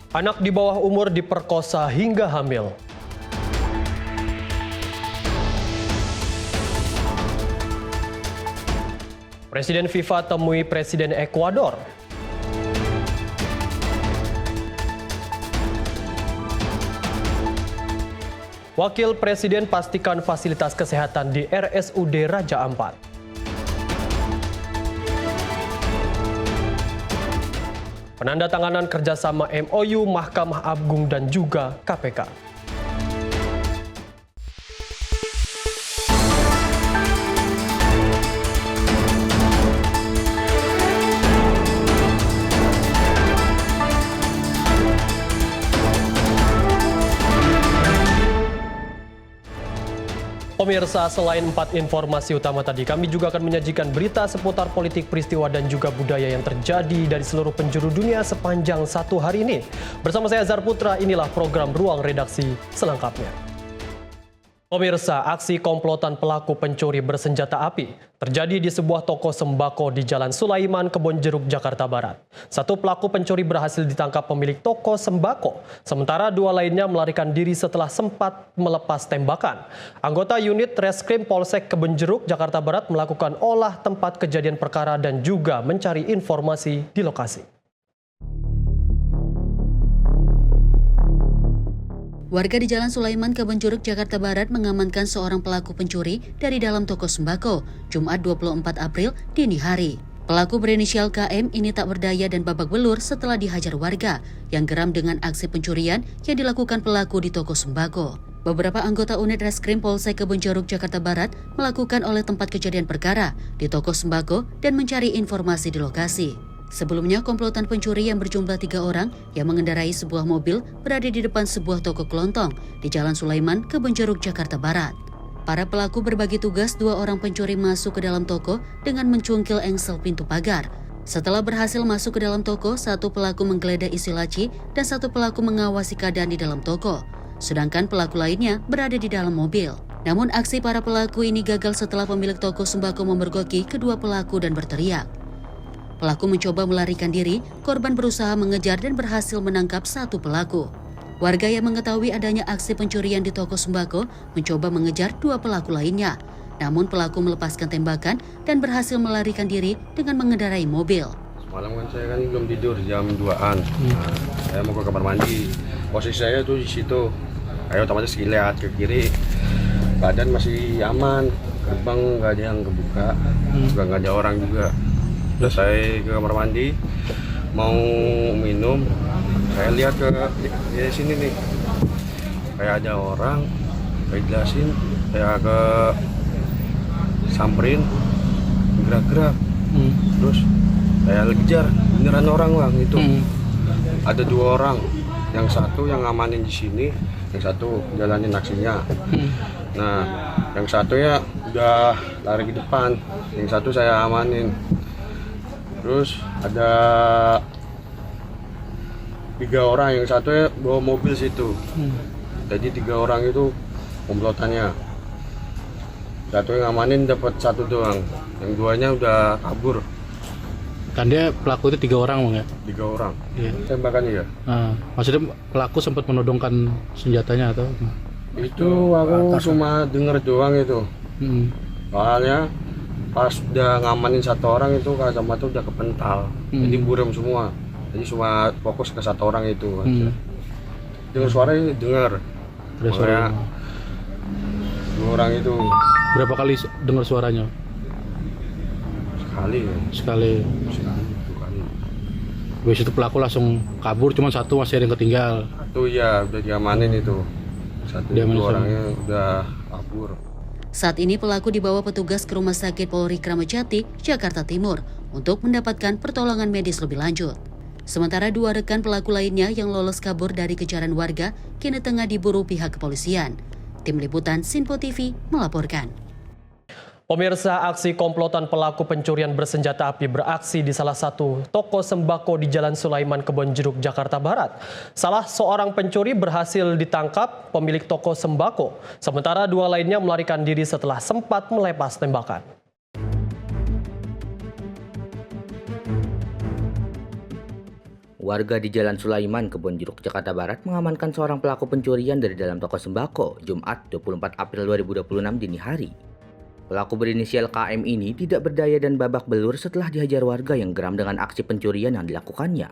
Anak di bawah umur diperkosa hingga hamil. Presiden FIFA temui Presiden Ekuador. Wakil Presiden pastikan fasilitas kesehatan di RSUD Raja Ampat. Penandatanganan kerjasama MOU Mahkamah Agung dan juga KPK. Pemirsa, selain 4 informasi utama tadi, kami juga akan menyajikan berita seputar politik, peristiwa, dan juga budaya yang terjadi dari seluruh penjuru dunia sepanjang satu hari ini. Bersama saya Azhar Putra, inilah program Ruang Redaksi selengkapnya. Pemirsa, aksi komplotan pelaku pencuri bersenjata api terjadi di sebuah toko sembako di Jalan Sulaiman, Kebonjeruk, Jakarta Barat. Satu pelaku pencuri berhasil ditangkap pemilik toko sembako, sementara 2 lainnya melarikan diri setelah sempat melepas tembakan. Anggota unit Reskrim Polsek Kebonjeruk, Jakarta Barat melakukan olah tempat kejadian perkara dan juga mencari informasi di lokasi. Warga di Jalan Sulaiman, Kebonjeruk, Jakarta Barat mengamankan seorang pelaku pencuri dari dalam toko sembako, Jumat 24 April dini hari. Pelaku berinisial KM ini tak berdaya dan babak belur setelah dihajar warga yang geram dengan aksi pencurian yang dilakukan pelaku di toko sembako. Beberapa anggota unit Reskrim Polsek Kebonjeruk, Jakarta Barat melakukan olah tempat kejadian perkara di toko sembako dan mencari informasi di lokasi. Sebelumnya, komplotan pencuri yang berjumlah 3 orang yang mengendarai sebuah mobil berada di depan sebuah toko kelontong di Jalan Sulaiman, Kebonjeruk, Jakarta Barat. Para pelaku berbagi tugas, 2 orang pencuri masuk ke dalam toko dengan mencungkil engsel pintu pagar. Setelah berhasil masuk ke dalam toko, 1 pelaku menggeledah isi laci dan 1 pelaku mengawasi keadaan di dalam toko. Sedangkan pelaku lainnya berada di dalam mobil. Namun aksi para pelaku ini gagal setelah pemilik toko sembako memergoki kedua pelaku dan berteriak. Pelaku mencoba melarikan diri, korban berusaha mengejar dan berhasil menangkap 1 pelaku. Warga yang mengetahui adanya aksi pencurian di toko sembako mencoba mengejar 2 pelaku lainnya. Namun pelaku melepaskan tembakan dan berhasil melarikan diri dengan mengendarai mobil. Semalam kan saya kan belum tidur jam 2-an. Nah, saya mau ke kamar mandi. Posisi saya tuh di situ. Saya otomatis lihat ke kiri. Badan masih aman. Gerbang nggak ada yang kebuka. Juga nggak ada orang juga. Terus saya ke kamar mandi, mau minum, saya lihat ke di sini nih, kayak ada orang, saya jelasin, saya ke samperin, gerak-gerak, terus saya kejar, beneran orang bang itu, ada 2 orang, yang satu yang ngamanin di sini, yang satu jalanin aksinya. Nah, yang satu ya udah lari ke depan, yang satu saya amanin. Terus ada 3 orang, yang satu ya bawa mobil situ. Jadi 3 orang itu komplotannya. Satu yang ngamanin dapat 1 doang, yang 2-nya udah kabur. Kan dia pelaku itu 3 orang bang ya? 3 orang. Iya. Tembakan ya. Nah, maksudnya pelaku sempat menodongkan senjatanya atau? Itu aku cuma denger doang itu. Soalnya pas udah ngamanin 1 orang itu kacamata udah kepental, jadi buram semua. Jadi cuma fokus ke 1 orang itu aja. Dengar suaranya dengar. Suara 2 orang itu. Berapa kali dengar suaranya? Sekali. Sekali. 2 kali. Habis itu pelaku langsung kabur, cuma 1 masih ada yang ketinggal. Itu ya udah diamanin itu. 1 2 orangnya udah kabur. Saat ini pelaku dibawa petugas ke Rumah Sakit Polri Kramat Jati, Jakarta Timur untuk mendapatkan pertolongan medis lebih lanjut. Sementara 2 rekan pelaku lainnya yang lolos kabur dari kejaran warga kini tengah diburu pihak kepolisian. Tim Liputan Sinpo TV melaporkan. Pemirsa, aksi komplotan pelaku pencurian bersenjata api beraksi di salah satu toko sembako di Jalan Sulaiman, Kebonjeruk, Jakarta Barat. Salah seorang pencuri berhasil ditangkap pemilik toko sembako, sementara 2 lainnya melarikan diri setelah sempat melepas tembakan. Warga di Jalan Sulaiman, Kebonjeruk, Jakarta Barat mengamankan seorang pelaku pencurian dari dalam toko sembako Jumat 24 April 2026 dini hari. Pelaku berinisial KM ini tidak berdaya dan babak belur setelah dihajar warga yang geram dengan aksi pencurian yang dilakukannya.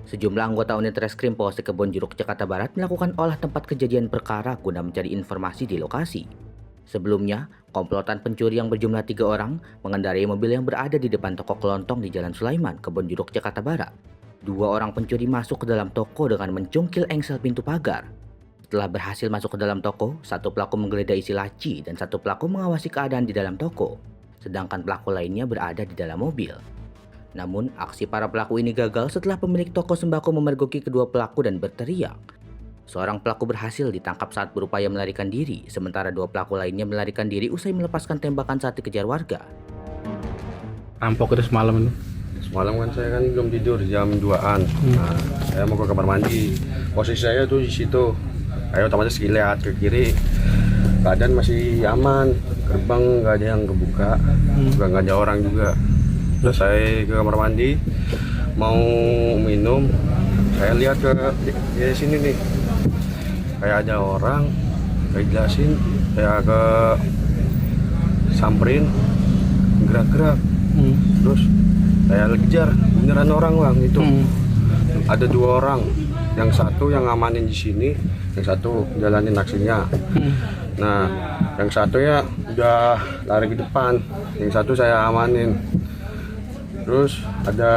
Sejumlah anggota unit reskrim Polsek Kebonjeruk, Jakarta Barat melakukan olah tempat kejadian perkara guna mencari informasi di lokasi. Sebelumnya, komplotan pencuri yang berjumlah 3 orang mengendarai mobil yang berada di depan toko kelontong di Jalan Sulaiman, Kebonjeruk, Jakarta Barat. 2 orang pencuri masuk ke dalam toko dengan mencungkil engsel pintu pagar. Setelah berhasil masuk ke dalam toko, 1 pelaku menggeledah isi laci dan 1 pelaku mengawasi keadaan di dalam toko, sedangkan pelaku lainnya berada di dalam mobil. Namun, aksi para pelaku ini gagal setelah pemilik toko sembako memergoki kedua pelaku dan berteriak. Seorang pelaku berhasil ditangkap saat berupaya melarikan diri, sementara 2 pelaku lainnya melarikan diri usai melepaskan tembakan saat dikejar warga. Rampok itu semalam itu. Semalam kan saya kan belum tidur jam 2-an. Nah, saya mau ke kamar mandi. Posisi saya tuh di situ. Saya otomatis lihat ke kiri. Keadaan masih aman. Gerbang nggak ada yang kebuka. Juga nggak ada orang juga. Terus saya ke kamar mandi mau minum. Saya lihat ke di sini nih. Kayak ada orang. Saya jelasin. Saya ke samperin. Gerak-gerak. Terus saya kejar, beneran orang bang itu. Ada 2 orang, yang satu yang ngamanin di sini, yang satu jalanin aksinya. Nah, yang satu ya udah lari ke depan, yang satu saya amanin. Terus ada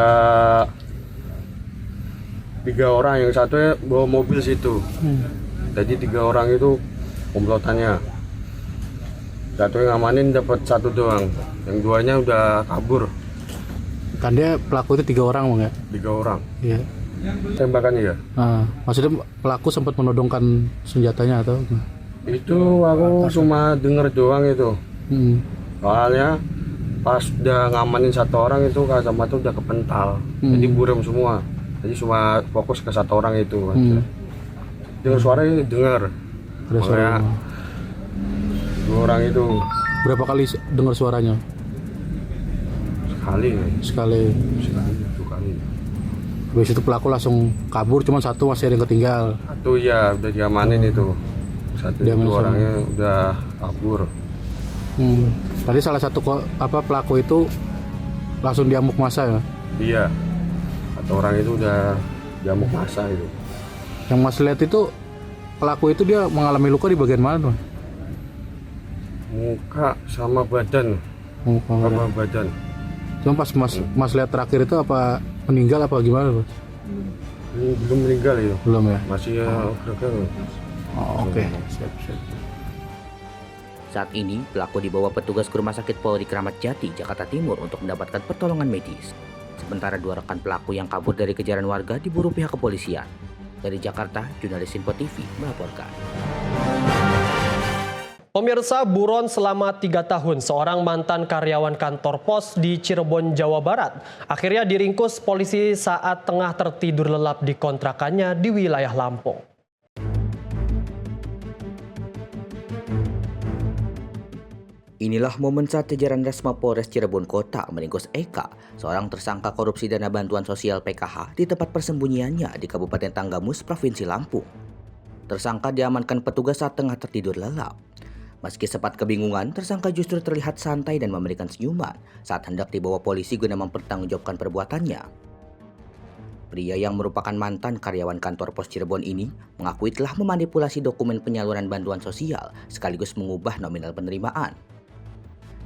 3 orang, yang satu ya bawa mobil situ. Jadi 3 orang itu komplotannya. Satu yang ngamanin dapat 1 doang, yang 2-nya udah kabur. Kan dia pelaku itu 3 orang bang ya? 3 orang. Iya. Tembakan ya? Nah, maksudnya pelaku sempat menodongkan senjatanya atau? Itu aku cuma denger doang itu. Soalnya pas udah ngamanin 1 orang itu kacamata udah kepental. Jadi buram semua. Jadi cuma fokus ke 1 orang itu. Dengar suaranya dengar. Ada suara. 2 orang itu. Berapa kali dengar suaranya? Sekali 2 kali. Habis itu pelaku langsung kabur, cuma 1 masih ada yang ketinggal. 1 ya udah diamanin itu. 1 itu orangnya udah kabur. Tadi salah satu pelaku itu langsung diamuk massa ya? Iya. 1 orang itu udah diamuk massa itu. Yang Mas lihat itu pelaku itu dia mengalami luka di bagian mana tuh? Muka sama badan. Sama badan. Cuma pas Mas lihat terakhir itu apa meninggal apa gimana Mas? Belum meninggal itu. Belum ya? Masih Oke. Siap. Saat ini, pelaku dibawa petugas ke Rumah Sakit Polri Kramat Jati, Jakarta Timur untuk mendapatkan pertolongan medis. Sementara 2 rekan pelaku yang kabur dari kejaran warga diburu pihak kepolisian. Dari Jakarta, jurnalis Info TV melaporkan. Pemirsa, buron selama 3 tahun seorang mantan karyawan kantor pos di Cirebon, Jawa Barat akhirnya diringkus polisi saat tengah tertidur lelap di kontrakannya di wilayah Lampung. Inilah momen saat jajaran Resma Polres Cirebon Kota meringkus Eka, seorang tersangka korupsi dana bantuan sosial PKH di tempat persembunyiannya di Kabupaten Tanggamus, Provinsi Lampung. Tersangka diamankan petugas saat tengah tertidur lelap. Meski sempat kebingungan, tersangka justru terlihat santai dan memberikan senyuman saat hendak dibawa polisi guna mempertanggungjawabkan perbuatannya. Pria yang merupakan mantan karyawan kantor pos Cirebon ini mengakui telah memanipulasi dokumen penyaluran bantuan sosial sekaligus mengubah nominal penerimaan.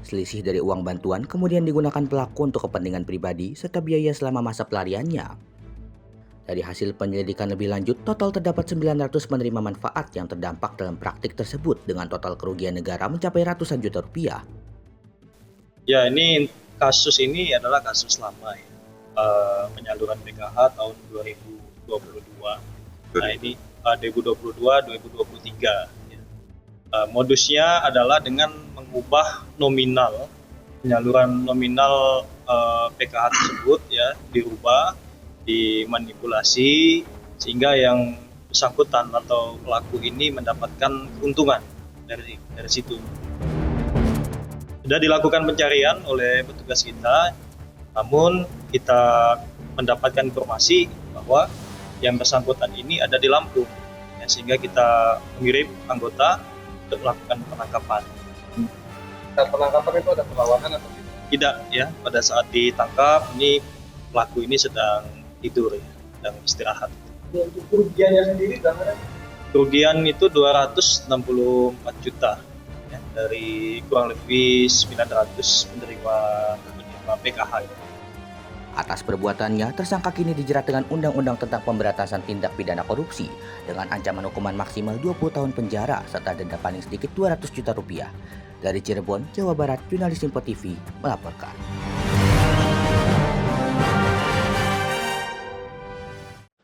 Selisih dari uang bantuan kemudian digunakan pelaku untuk kepentingan pribadi serta biaya selama masa pelariannya. Dari hasil penyelidikan lebih lanjut, total terdapat 900 penerima manfaat yang terdampak dalam praktik tersebut dengan total kerugian negara mencapai ratusan juta rupiah. Ya, kasus ini adalah kasus lama ya. Penyaluran PKH tahun 2022. Nah, ini 2022-2023. Ya. Modusnya adalah dengan mengubah nominal, penyaluran nominal PKH tersebut ya dirubah, dimanipulasi sehingga yang bersangkutan atau pelaku ini mendapatkan keuntungan dari situ. Sudah dilakukan pencarian oleh petugas kita, namun kita mendapatkan informasi bahwa bahwa yang bersangkutan ini ada di Lampung, ya, sehingga kita mengirim anggota untuk melakukan penangkapan. Dan penangkapan itu ada perlawanan atau tidak? Tidak, ya, pada saat ditangkap ini pelaku ini sedang tidur, ya, sedang istirahat. Untuk kerugiannya sendiri berapa? Kerugian itu 264 juta, ya, dari kurang lebih 900 penerima PKH. Ya. Atas perbuatannya, tersangka kini dijerat dengan Undang-Undang tentang Pemberantasan Tindak Pidana Korupsi dengan ancaman hukuman maksimal 20 tahun penjara serta denda paling sedikit 200 juta rupiah. Dari Cirebon, Jawa Barat, jurnalis Info TV melaporkan.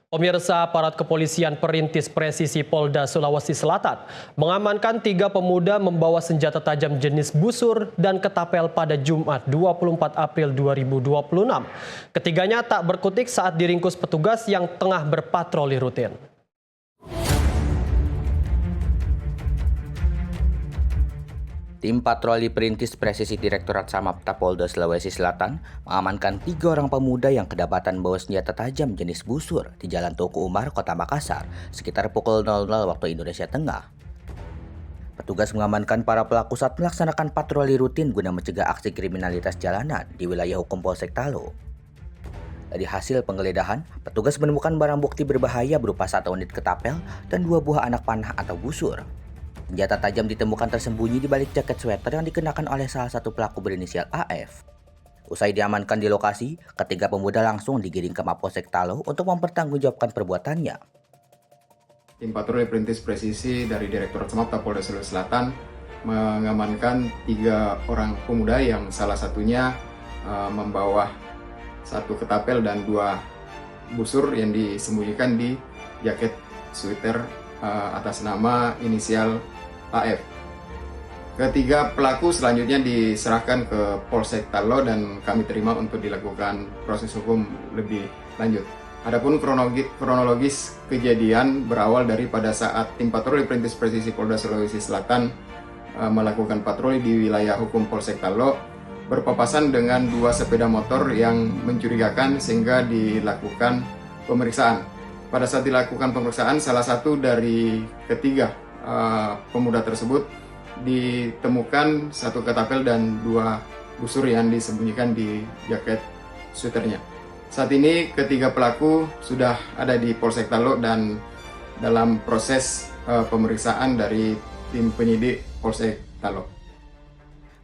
Pemirsa, aparat kepolisian Perintis Presisi Polda Sulawesi Selatan mengamankan 3 pemuda membawa senjata tajam jenis busur dan ketapel pada Jumat 24 April 2026. Ketiganya tak berkutik saat diringkus petugas yang tengah berpatroli rutin. Tim patroli Perintis Presisi Direktorat Samapta Polda Sulawesi Selatan mengamankan 3 orang pemuda yang kedapatan bawa senjata tajam jenis busur di Jalan Tuku Umar, Kota Makassar, sekitar pukul 00 waktu Indonesia Tengah. Petugas mengamankan para pelaku saat melaksanakan patroli rutin guna mencegah aksi kriminalitas jalanan di wilayah hukum Polsek Talo. Dari hasil penggeledahan, petugas menemukan barang bukti berbahaya berupa 1 unit ketapel dan 2 buah anak panah atau busur. Senjata tajam ditemukan tersembunyi di balik jaket sweater yang dikenakan oleh salah satu pelaku berinisial AF. Usai diamankan di lokasi, ketiga pemuda langsung digiring ke Mapolsek Talo untuk mempertanggungjawabkan perbuatannya. Tim patroli Perintis Presisi dari Direktorat Samapta Polda Sulawesi Selatan mengamankan 3 orang pemuda yang salah satunya membawa 1 ketapel dan 2 busur yang disembunyikan di jaket sweater atas nama inisial AF. Ketiga pelaku selanjutnya diserahkan ke Polsek Talo dan kami terima untuk dilakukan proses hukum lebih lanjut. Adapun kronologis kejadian berawal dari pada saat tim patroli Perintis Presisi Polda Sulawesi Selatan melakukan patroli di wilayah hukum Polsek Talo berpapasan dengan 2 sepeda motor yang mencurigakan sehingga dilakukan pemeriksaan. Pada saat dilakukan pemeriksaan, salah satu dari ketiga pemuda tersebut ditemukan 1 ketapel dan 2 busur yang disembunyikan di jaket sweaternya. Saat ini ketiga pelaku sudah ada di Polsek Talo dan dalam proses pemeriksaan dari tim penyidik Polsek Talo.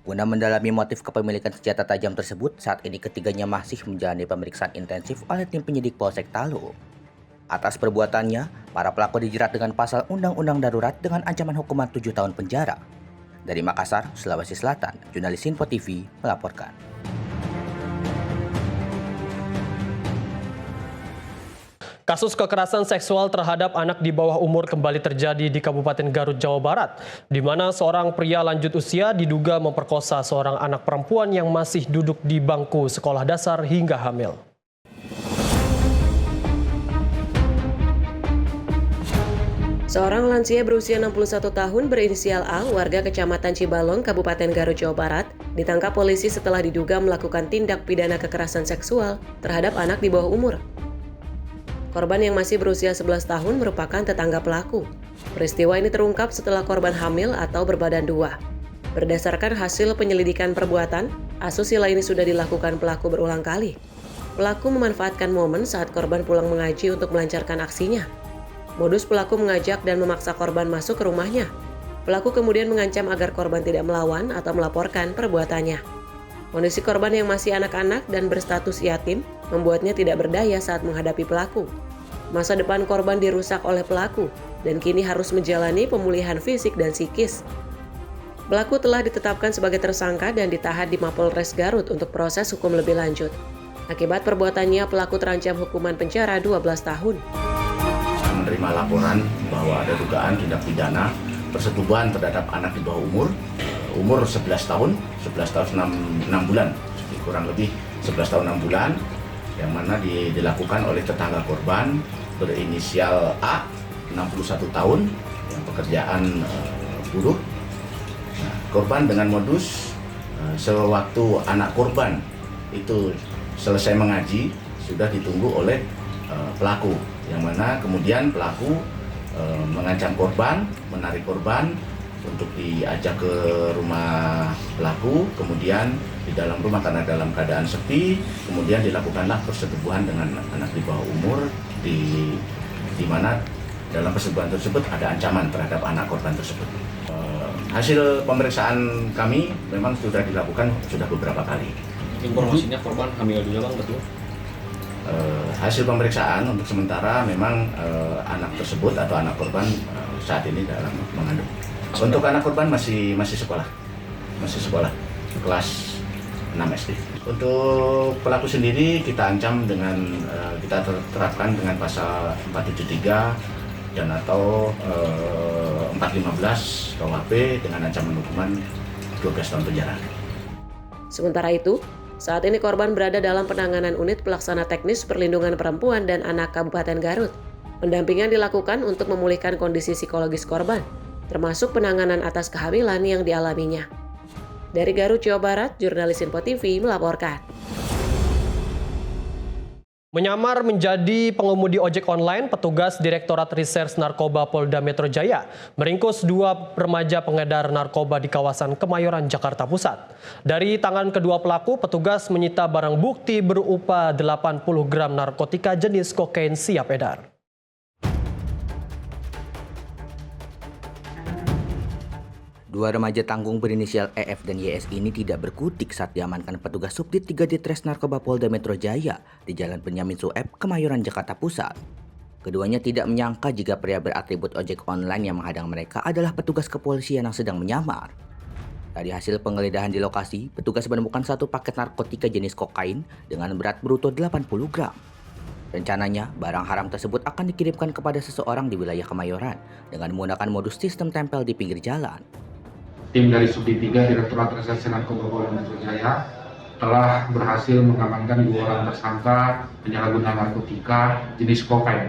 Guna mendalami motif kepemilikan senjata tajam tersebut, saat ini ketiganya masih menjalani pemeriksaan intensif oleh tim penyidik Polsek Talo. Atas perbuatannya, para pelaku dijerat dengan pasal Undang-Undang Darurat dengan ancaman hukuman 7 tahun penjara. Dari Makassar, Sulawesi Selatan, jurnalis Info TV melaporkan. Kasus kekerasan seksual terhadap anak di bawah umur kembali terjadi di Kabupaten Garut, Jawa Barat, di mana seorang pria lanjut usia diduga memperkosa seorang anak perempuan yang masih duduk di bangku sekolah dasar hingga hamil. Seorang lansia berusia 61 tahun berinisial A, warga Kecamatan Cibalong, Kabupaten Garut, Jawa Barat, ditangkap polisi setelah diduga melakukan tindak pidana kekerasan seksual terhadap anak di bawah umur. Korban yang masih berusia 11 tahun merupakan tetangga pelaku. Peristiwa ini terungkap setelah korban hamil atau berbadan 2. Berdasarkan hasil penyelidikan perbuatan, asusila ini sudah dilakukan pelaku berulang kali. Pelaku memanfaatkan momen saat korban pulang mengaji untuk melancarkan aksinya. Modus pelaku mengajak dan memaksa korban masuk ke rumahnya. Pelaku kemudian mengancam agar korban tidak melawan atau melaporkan perbuatannya. Kondisi korban yang masih anak-anak dan berstatus yatim membuatnya tidak berdaya saat menghadapi pelaku. Masa depan korban dirusak oleh pelaku dan kini harus menjalani pemulihan fisik dan psikis. Pelaku telah ditetapkan sebagai tersangka dan ditahan di Mapolres Garut untuk proses hukum lebih lanjut. Akibat perbuatannya, pelaku terancam hukuman penjara 12 tahun. Menerima laporan bahwa ada dugaan tindak pidana persetubuhan terhadap anak di bawah umur 11 tahun 6 bulan, kurang lebih 11 tahun 6 bulan, yang mana dilakukan oleh tetangga korban berinisial A, 61 tahun, yang pekerjaan buruh. Nah, korban dengan modus sewaktu anak korban itu selesai mengaji, sudah ditunggu oleh pelaku, yang mana kemudian pelaku mengancam korban, menarik korban untuk diajak ke rumah pelaku, kemudian di dalam rumah karena dalam keadaan sepi, kemudian dilakukanlah persetubuhan dengan anak di bawah umur, di mana dalam persetubuhan tersebut ada ancaman terhadap anak korban tersebut. Hasil pemeriksaan kami memang sudah dilakukan sudah beberapa kali. Informasinya korban hamil juga Bang, betul? Hasil pemeriksaan untuk sementara memang anak tersebut atau anak korban saat ini dalam mengandung. Untuk anak korban masih sekolah kelas 6 SD. Untuk pelaku sendiri kita ancam dengan kita terapkan dengan pasal 473 dan atau 415 KUHP dengan ancaman hukuman 12 tahun penjara. Sementara itu, saat ini korban berada dalam penanganan unit pelaksana teknis perlindungan perempuan dan anak Kabupaten Garut. Pendampingan dilakukan untuk memulihkan kondisi psikologis korban, termasuk penanganan atas kehamilan yang dialaminya. Dari Garut, Jawa Barat, jurnalis Info TV melaporkan. Menyamar menjadi pengemudi ojek online, petugas Direktorat Reserse Narkoba Polda Metro Jaya meringkus 2 remaja pengedar narkoba di kawasan Kemayoran, Jakarta Pusat. Dari tangan kedua pelaku, petugas menyita barang bukti berupa 80 gram narkotika jenis kokain siap edar. Dua remaja tanggung berinisial EF dan YS ini tidak berkutik saat diamankan petugas Subdit 3 Ditres Narkoba Polda Metro Jaya di Jalan Benyamin Sueb, Kemayoran, Jakarta Pusat. Keduanya tidak menyangka jika pria beratribut ojek online yang menghadang mereka adalah petugas kepolisian yang sedang menyamar. Dari hasil penggeledahan di lokasi, petugas menemukan 1 paket narkotika jenis kokain dengan berat bruto 80 gram. Rencananya, barang haram tersebut akan dikirimkan kepada seseorang di wilayah Kemayoran dengan menggunakan modus sistem tempel di pinggir jalan. Tim dari Subdit 3 Direktorat Reserse Narkoba Polda Metro Jaya telah berhasil mengamankan 2 orang tersangka penyalahguna narkotika jenis kokain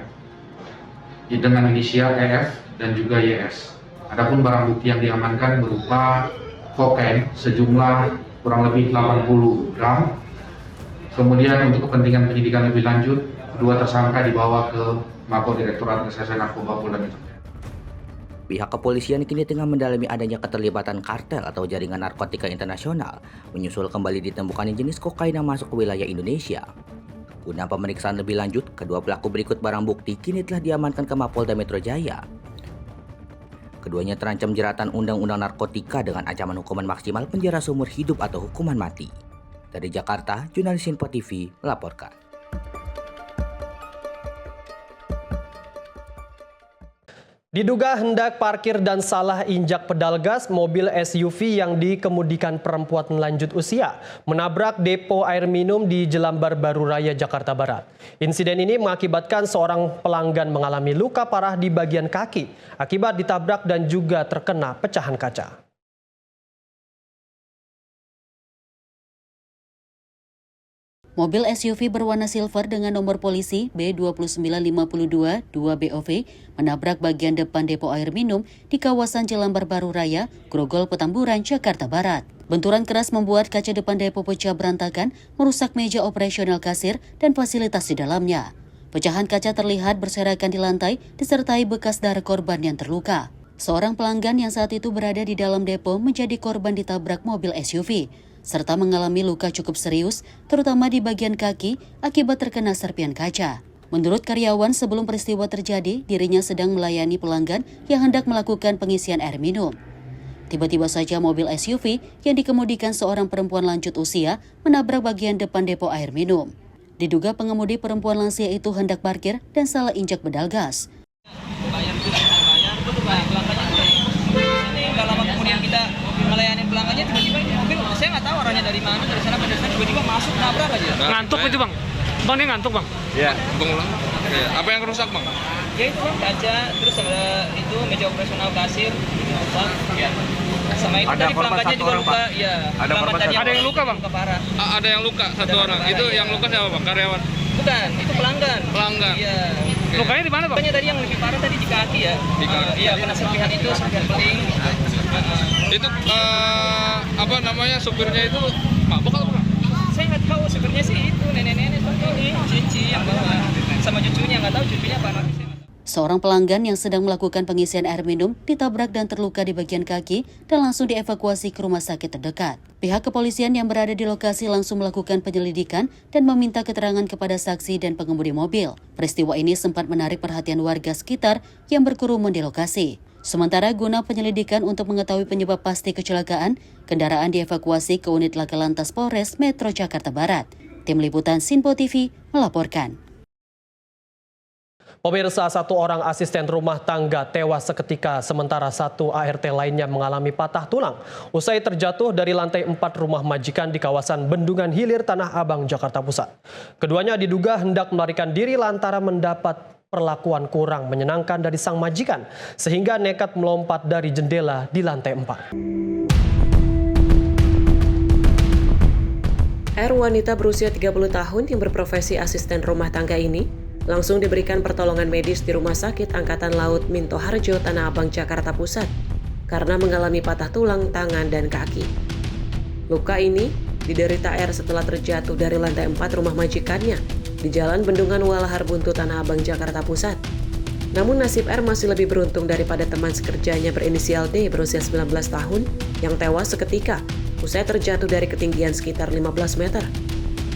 dengan inisial EF dan juga YS. Adapun barang bukti yang diamankan berupa kokain sejumlah kurang lebih 80 gram. Kemudian untuk kepentingan penyidikan lebih lanjut, kedua tersangka dibawa ke Mako Direktorat Reserse Narkoba Polda Metro Jaya. Pihak kepolisian kini tengah mendalami adanya keterlibatan kartel atau jaringan narkotika internasional, menyusul kembali ditemukannya jenis kokain yang masuk ke wilayah Indonesia. Guna pemeriksaan lebih lanjut, kedua pelaku berikut barang bukti kini telah diamankan ke Mapolda Metro Jaya. Keduanya terancam jeratan Undang-Undang Narkotika dengan ancaman hukuman maksimal penjara seumur hidup atau hukuman mati. Dari Jakarta, jurnalis Info TV melaporkan. Diduga hendak parkir dan salah injak pedal gas, mobil SUV yang dikemudikan perempuan lanjut usia menabrak depo air minum di Jelambar Baru Raya, Jakarta Barat. Insiden ini mengakibatkan seorang pelanggan mengalami luka parah di bagian kaki akibat ditabrak dan juga terkena pecahan kaca. Mobil SUV berwarna silver dengan nomor polisi B2952 2BOV menabrak bagian depan depo air minum di kawasan Jelambar Baru Raya, Grogol, Petamburan, Jakarta Barat. Benturan keras membuat kaca depan depo pecah berantakan, merusak meja operasional kasir dan fasilitas di dalamnya. Pecahan kaca terlihat berserakan di lantai disertai bekas darah korban yang terluka. Seorang pelanggan yang saat itu berada di dalam depo menjadi korban ditabrak mobil SUV, serta mengalami luka cukup serius, terutama di bagian kaki akibat terkena serpian kaca. Menurut karyawan, sebelum peristiwa terjadi, dirinya sedang melayani pelanggan yang hendak melakukan pengisian air minum. Tiba-tiba saja mobil SUV yang dikemudikan seorang perempuan lanjut usia menabrak bagian depan depo air minum. Diduga pengemudi perempuan lansia itu hendak parkir dan salah injak pedal gas. Kemudian kita melayani pelanggannya, tiba-tiba mobil, saya nggak tahu arahnya dari mana, dari sana pada sana tiba-tiba masuk nabrak aja. Ngantuk itu bang? Bang ini ngantuk bang? Iya. Ya. Apa yang rusak bang? Ya itu kaca, terus ada itu meja operasional kasir, ya. Sama itu ada tadi pelanggannya juga luka, ya. Ada yang luka bang? Luka parah. Ada yang luka satu orang. Itu yang luka siapa bang? Karyawan? Bukan, itu pelanggan. Pelanggan. Iya. Lukanya di mana bang? Lukanya tadi yang lebih parah tadi di kaki ya. Di kaki. Iya, kena serpihan itu, serpihan beling. Itu apa namanya, supirnya itu mabuk atau bukan? Saya nggak tahu, supirnya sih itu nenek-nenek seperti ini, cici yang bawa sama cucu nggak tahu cutinya apa nanti. Seorang pelanggan yang sedang melakukan pengisian air minum ditabrak dan terluka di bagian kaki dan langsung dievakuasi ke rumah sakit terdekat. Pihak kepolisian yang berada di lokasi langsung melakukan penyelidikan dan meminta keterangan kepada saksi dan pengemudi mobil. Peristiwa ini sempat menarik perhatian warga sekitar yang berkerumun di lokasi. Sementara guna penyelidikan untuk mengetahui penyebab pasti kecelakaan, kendaraan dievakuasi ke unit Laka Lantas Polres Metro Jakarta Barat. Tim Liputan Sinpo TV melaporkan. Pemirsa, satu orang asisten rumah tangga tewas seketika, sementara satu ART lainnya mengalami patah tulang usai terjatuh dari lantai 4 rumah majikan di kawasan Bendungan Hilir, Tanah Abang, Jakarta Pusat. Keduanya diduga hendak melarikan diri lantaran mendapat perlakuan kurang menyenangkan dari sang majikan, sehingga nekat melompat dari jendela di lantai 4. R, wanita berusia 30 tahun yang berprofesi asisten rumah tangga ini langsung diberikan pertolongan medis di Rumah Sakit Angkatan Laut Minto Harjo, Tanah Abang, Jakarta Pusat karena mengalami patah tulang tangan dan kaki. Luka ini diderita R setelah terjatuh dari lantai 4 rumah majikannya di Jalan Bendungan Walahar Buntu, Tanah Abang, Jakarta Pusat. Namun nasib R masih lebih beruntung daripada teman sekerjanya berinisial D berusia 19 tahun yang tewas seketika usai terjatuh dari ketinggian sekitar 15 meter.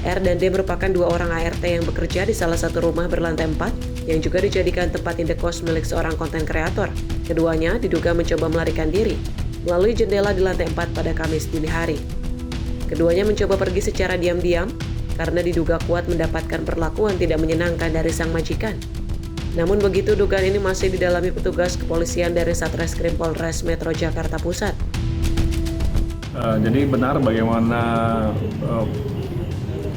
R dan D merupakan dua orang ART yang bekerja di salah satu rumah berlantai 4 yang juga dijadikan tempat indekos milik seorang konten kreator. Keduanya diduga mencoba melarikan diri melalui jendela di lantai 4 pada Kamis dini hari. Keduanya mencoba pergi secara diam-diam karena diduga kuat mendapatkan perlakuan tidak menyenangkan dari sang majikan. Namun begitu, dugaan ini masih didalami petugas kepolisian dari Satreskrim Polres Metro Jakarta Pusat. Jadi benar bagaimana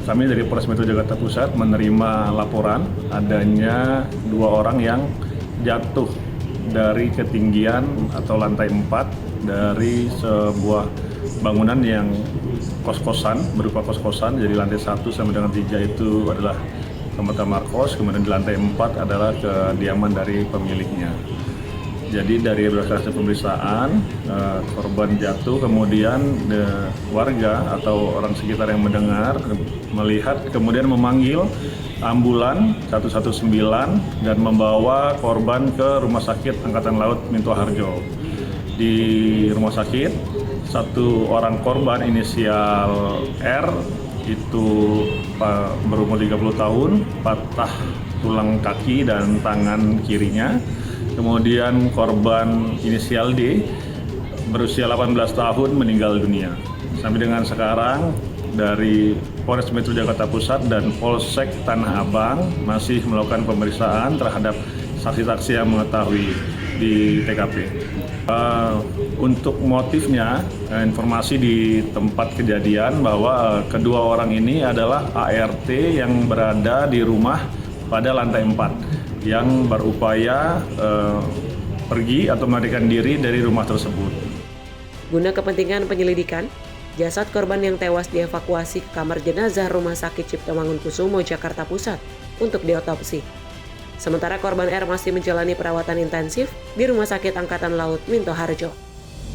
kami dari Polres Metro Jakarta Pusat menerima laporan adanya dua orang yang jatuh dari ketinggian atau lantai 4 dari sebuah bangunan yang kos-kosan, berupa kos-kosan. Jadi lantai 1 sampai dengan 3 itu adalah kamar kos, kemudian di lantai 4 adalah kediaman dari pemiliknya. Jadi dari berdasarkan pemeriksaan, korban jatuh, kemudian warga atau orang sekitar yang mendengar, melihat, kemudian memanggil ambulan 119 dan membawa korban ke Rumah Sakit Angkatan Laut Minto Harjo. Di rumah sakit, satu orang korban inisial R itu berumur 30 tahun, patah tulang kaki dan tangan kirinya. Kemudian korban inisial D berusia 18 tahun meninggal dunia. Sampai dengan sekarang dari Polres Metro Jakarta Pusat dan Polsek Tanah Abang masih melakukan pemeriksaan terhadap saksi-saksi yang mengetahui di TKP. Untuk motifnya, informasi di tempat kejadian bahwa kedua orang ini adalah ART yang berada di rumah pada lantai 4 yang berupaya pergi atau melarikan diri dari rumah tersebut. Guna kepentingan penyelidikan, jasad korban yang tewas dievakuasi ke kamar jenazah Rumah Sakit Cipto Mangunkusumo, Jakarta Pusat untuk diotopsi. Sementara korban R masih menjalani perawatan intensif di Rumah Sakit Angkatan Laut Minto Harjo.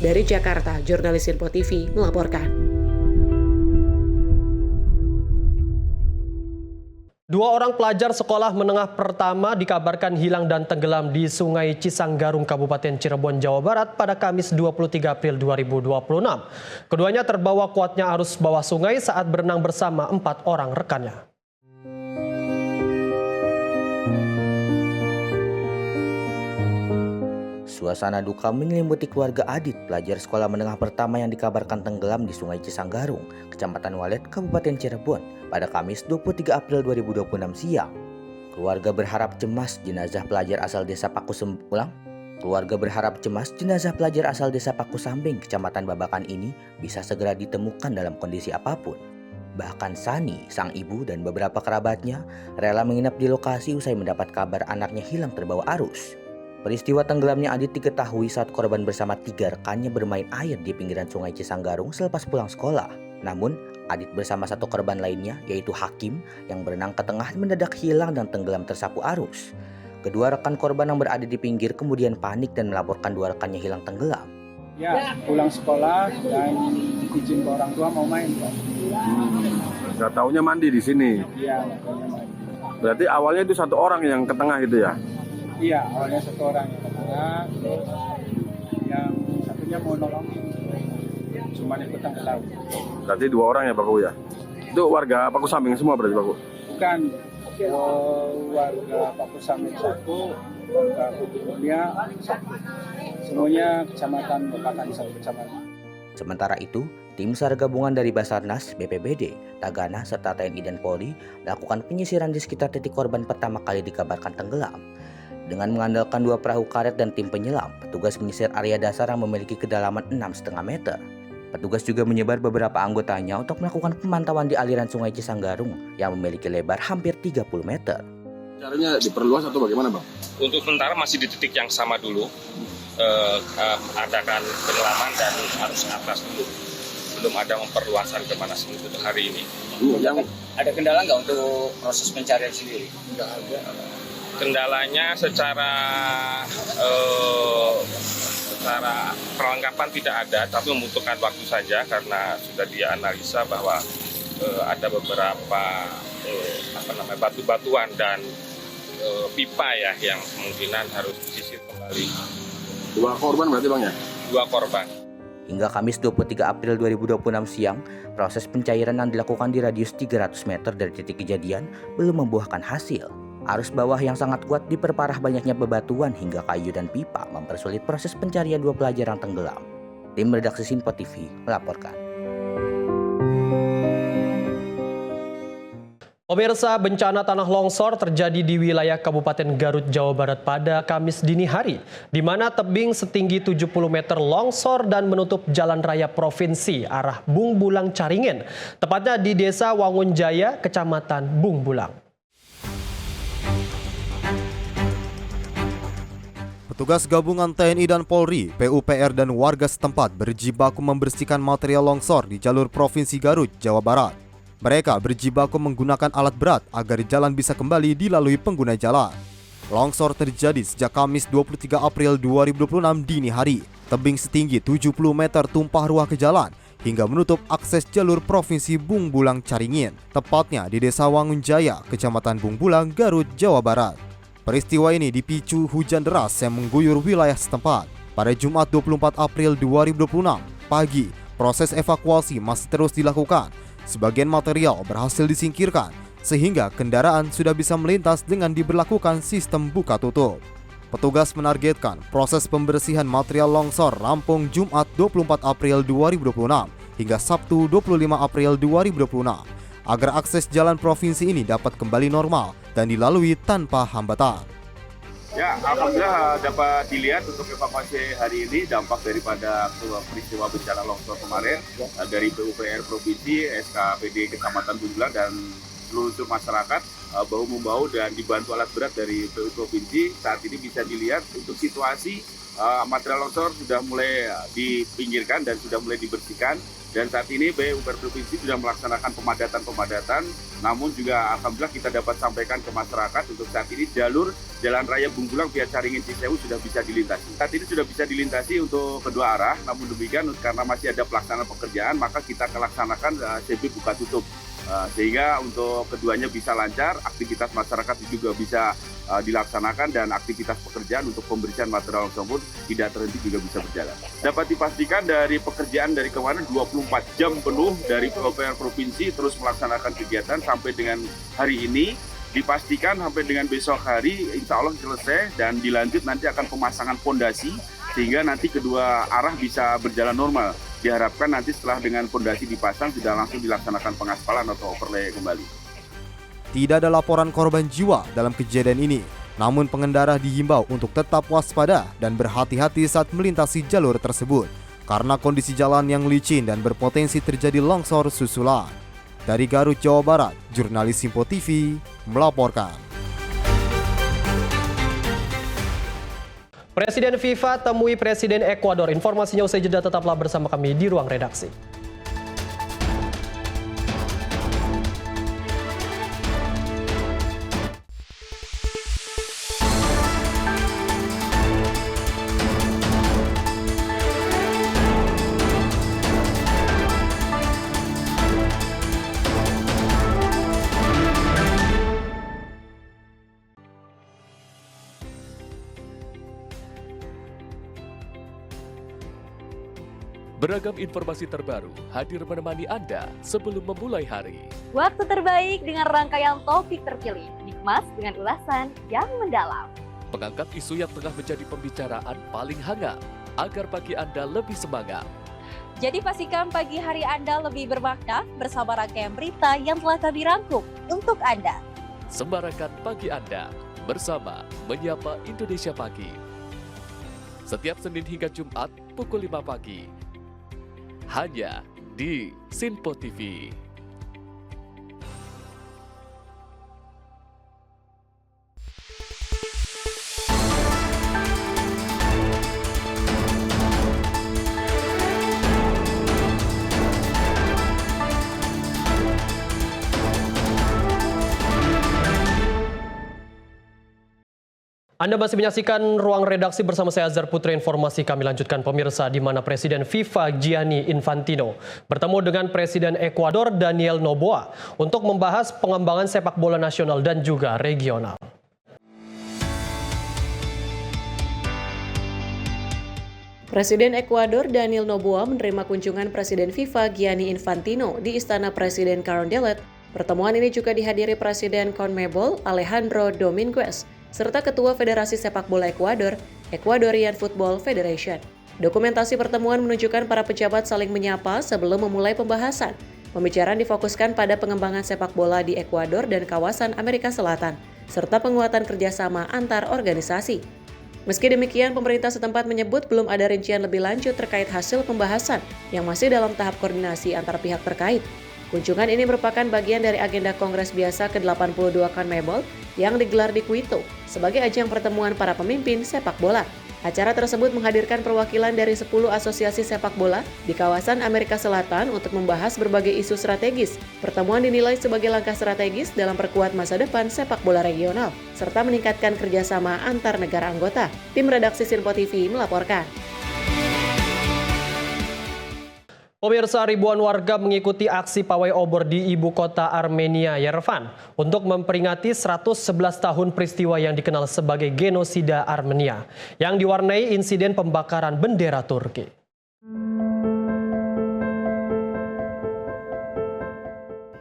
Dari Jakarta, jurnalis Sinpo TV melaporkan. Dua orang pelajar sekolah menengah pertama dikabarkan hilang dan tenggelam di Sungai Cisanggarung, Kabupaten Cirebon, Jawa Barat pada Kamis 23 April 2026. Keduanya terbawa kuatnya arus bawah sungai saat berenang bersama 4 orang rekannya. Suasana duka menyelimuti keluarga Adit, pelajar sekolah menengah pertama yang dikabarkan tenggelam di Sungai Cisanggarung, Kecamatan Walet, Kabupaten Cirebon, pada Kamis 23 April 2026 siang. Keluarga berharap cemas jenazah pelajar asal Desa Paku Sambing, Kecamatan Babakan ini bisa segera ditemukan dalam kondisi apapun. Bahkan Sani, sang ibu dan beberapa kerabatnya rela menginap di lokasi usai mendapat kabar anaknya hilang terbawa arus. Peristiwa tenggelamnya Adit diketahui saat korban bersama 3 rekannya bermain air di pinggiran Sungai Cisanggarung selepas pulang sekolah. Namun, Adit bersama satu korban lainnya, yaitu Hakim, yang berenang ke tengah mendadak hilang dan tenggelam tersapu arus. Kedua rekan korban yang berada di pinggir kemudian panik dan melaporkan 2 rekannya hilang tenggelam. Ya, pulang sekolah dan izin ke orang tua mau main, Pak. Nggak taunya mandi di sini? Iya, nggak taunya mandi. Berarti awalnya itu satu orang yang ke tengah gitu ya? Iya, awalnya satu orang yang ke tengah, terus yang satunya mau nolongin, cuma ikut tenggelam. Berarti 2 orang ya Pak Ku ya? Itu warga Paku Saming semua berarti Pak Ku? Bukan, warga Paku Saming 1, warga Kutubulia 1. Semuanya kecamatan Bekakan 1 kecamatan. Sementara itu, tim SAR gabungan dari Basarnas, BPBD, Tagana, serta TNI dan Polri melakukan penyisiran di sekitar titik korban pertama kali dikabarkan tenggelam. Dengan mengandalkan 2 perahu karet dan tim penyelam, petugas menyisir area dasar yang memiliki kedalaman 6,5 meter. Petugas juga menyebar beberapa anggotanya untuk melakukan pemantauan di aliran Sungai Cisanggarung yang memiliki lebar hampir 30 meter. Caranya diperluas atau bagaimana Bang? Untuk sementara masih di titik yang sama dulu, adakan penyelaman dan harus ke atas dulu. Belum ada memperluasan ke mana untuk hari ini. Yang ada kendala nggak untuk proses pencarian sendiri? Nggak ada. Kendalanya secara perlengkapan tidak ada, tapi membutuhkan waktu saja karena sudah dianalisa bahwa ada beberapa batu-batuan dan pipa ya yang kemungkinan harus disisir kembali. 2 korban berarti Bang ya? 2 korban. Hingga Kamis 23 April 2026 siang, proses pencairan yang dilakukan di radius 300 meter dari titik kejadian belum membuahkan hasil. Arus bawah yang sangat kuat diperparah banyaknya bebatuan hingga kayu dan pipa mempersulit proses pencarian 2 pelajar yang tenggelam. Tim redaksi Sinpo TV melaporkan. Pemirsa, bencana tanah longsor terjadi di wilayah Kabupaten Garut, Jawa Barat pada Kamis dini hari, di mana tebing setinggi 70 meter longsor dan menutup jalan raya provinsi arah Bung Bulang Caringin, tepatnya di Desa Wangunjaya, Kecamatan Bung Bulang. Petugas gabungan TNI dan Polri, PUPR dan warga setempat berjibaku membersihkan material longsor di jalur Provinsi Garut, Jawa Barat. Mereka berjibaku menggunakan alat berat agar jalan bisa kembali dilalui pengguna jalan. Longsor terjadi sejak Kamis 23 April 2026 dini hari. Tebing setinggi 70 meter tumpah ruah ke jalan hingga menutup akses jalur Provinsi Bung Bulang Caringin, tepatnya di Desa Wangunjaya, Kecamatan Bung Bulang, Garut, Jawa Barat. Peristiwa ini dipicu hujan deras yang mengguyur wilayah setempat. Pada Jumat 24 April 2026 pagi, proses evakuasi masih terus dilakukan. Sebagian material berhasil disingkirkan, sehingga kendaraan sudah bisa melintas dengan diberlakukan sistem buka tutup. Petugas menargetkan proses pembersihan material longsor rampung Jumat 24 April 2026 hingga Sabtu 25 April 2026, agar akses jalan provinsi ini dapat kembali normal dan dilalui tanpa hambatan. Ya, alhamdulillah dapat dilihat untuk evakuasi hari ini dampak daripada peristiwa bencana longsor kemarin dari PUPR Provinsi, SKPD Kecamatan Bung Bulang dan seluruh masyarakat bahu-membahu dan dibantu alat berat dari PU Provinsi. Saat ini bisa dilihat untuk situasi material longsor sudah mulai dipinggirkan dan sudah mulai dibersihkan. Dan saat ini PUPR Provinsi sudah melaksanakan pemadatan, namun juga alhamdulillah kita dapat sampaikan ke masyarakat untuk saat ini jalur Jalan Raya Bung Bulang via Caringin Cisewu sudah bisa dilintasi. Saat ini sudah bisa dilintasi untuk kedua arah, namun demikian karena masih ada pelaksanaan pekerjaan, maka kita laksanakan CB buka tutup. Sehingga untuk keduanya bisa lancar, aktivitas masyarakat juga bisa dilaksanakan dan aktivitas pekerjaan untuk pembersihan material tersebut tidak terhenti juga bisa berjalan. Dapat dipastikan dari pekerjaan dari kemarin 24 jam penuh dari PUPR Provinsi terus melaksanakan kegiatan sampai dengan hari ini. Dipastikan sampai dengan besok hari insya Allah selesai dan dilanjut nanti akan pemasangan fondasi sehingga nanti kedua arah bisa berjalan normal. Diharapkan nanti setelah dengan fondasi dipasang sudah langsung dilaksanakan pengaspalan atau overlay kembali. Tidak ada laporan korban jiwa dalam kejadian ini, namun pengendara dihimbau untuk tetap waspada dan berhati-hati saat melintasi jalur tersebut karena kondisi jalan yang licin dan berpotensi terjadi longsor susulan. Dari Garut, Jawa Barat, jurnalis Sinpo TV melaporkan. Presiden FIFA temui Presiden Ekuador. Informasinya usai jeda, tetaplah bersama kami di Ruang Redaksi. Beragam informasi terbaru hadir menemani Anda sebelum memulai hari. Waktu terbaik dengan rangkaian topik terpilih, dikemas dengan ulasan yang mendalam. Mengangkat isu yang tengah menjadi pembicaraan paling hangat, agar pagi Anda lebih semangat. Jadi pastikan pagi hari Anda lebih bermakna bersama rangkaian berita yang telah kami rangkum untuk Anda. Sembarakan pagi Anda bersama Menyapa Indonesia Pagi. Setiap Senin hingga Jumat pukul 5 pagi. Hanya di Sinpo TV. Anda masih menyaksikan Ruang Redaksi bersama saya Azhar Putra. Informasi kami lanjutkan pemirsa, di mana Presiden FIFA Gianni Infantino bertemu dengan Presiden Ekuador Daniel Noboa untuk membahas pengembangan sepak bola nasional dan juga regional. Presiden Ekuador Daniel Noboa menerima kunjungan Presiden FIFA Gianni Infantino di Istana Presiden Carondelet. Pertemuan ini juga dihadiri Presiden CONMEBOL Alejandro Dominguez serta Ketua Federasi Sepak Bola Ekuador, Ecuadorian Football Federation. Dokumentasi pertemuan menunjukkan para pejabat saling menyapa sebelum memulai pembahasan. Pembicaraan difokuskan pada pengembangan sepak bola di Ekuador dan kawasan Amerika Selatan, serta penguatan kerjasama antar organisasi. Meski demikian, pemerintah setempat menyebut belum ada rincian lebih lanjut terkait hasil pembahasan yang masih dalam tahap koordinasi antar pihak terkait. Kunjungan ini merupakan bagian dari agenda Kongres Biasa ke-82 CONMEBOL yang digelar di Quito sebagai ajang pertemuan para pemimpin sepak bola. Acara tersebut menghadirkan perwakilan dari 10 asosiasi sepak bola di kawasan Amerika Selatan untuk membahas berbagai isu strategis. Pertemuan dinilai sebagai langkah strategis dalam perkuat masa depan sepak bola regional, serta meningkatkan kerjasama antar negara anggota. Tim redaksi Sinpo TV melaporkan. Pemirsa, ribuan warga mengikuti aksi pawai obor di ibu kota Armenia, Yerevan, untuk memperingati 111 tahun peristiwa yang dikenal sebagai genosida Armenia, yang diwarnai insiden pembakaran bendera Turki.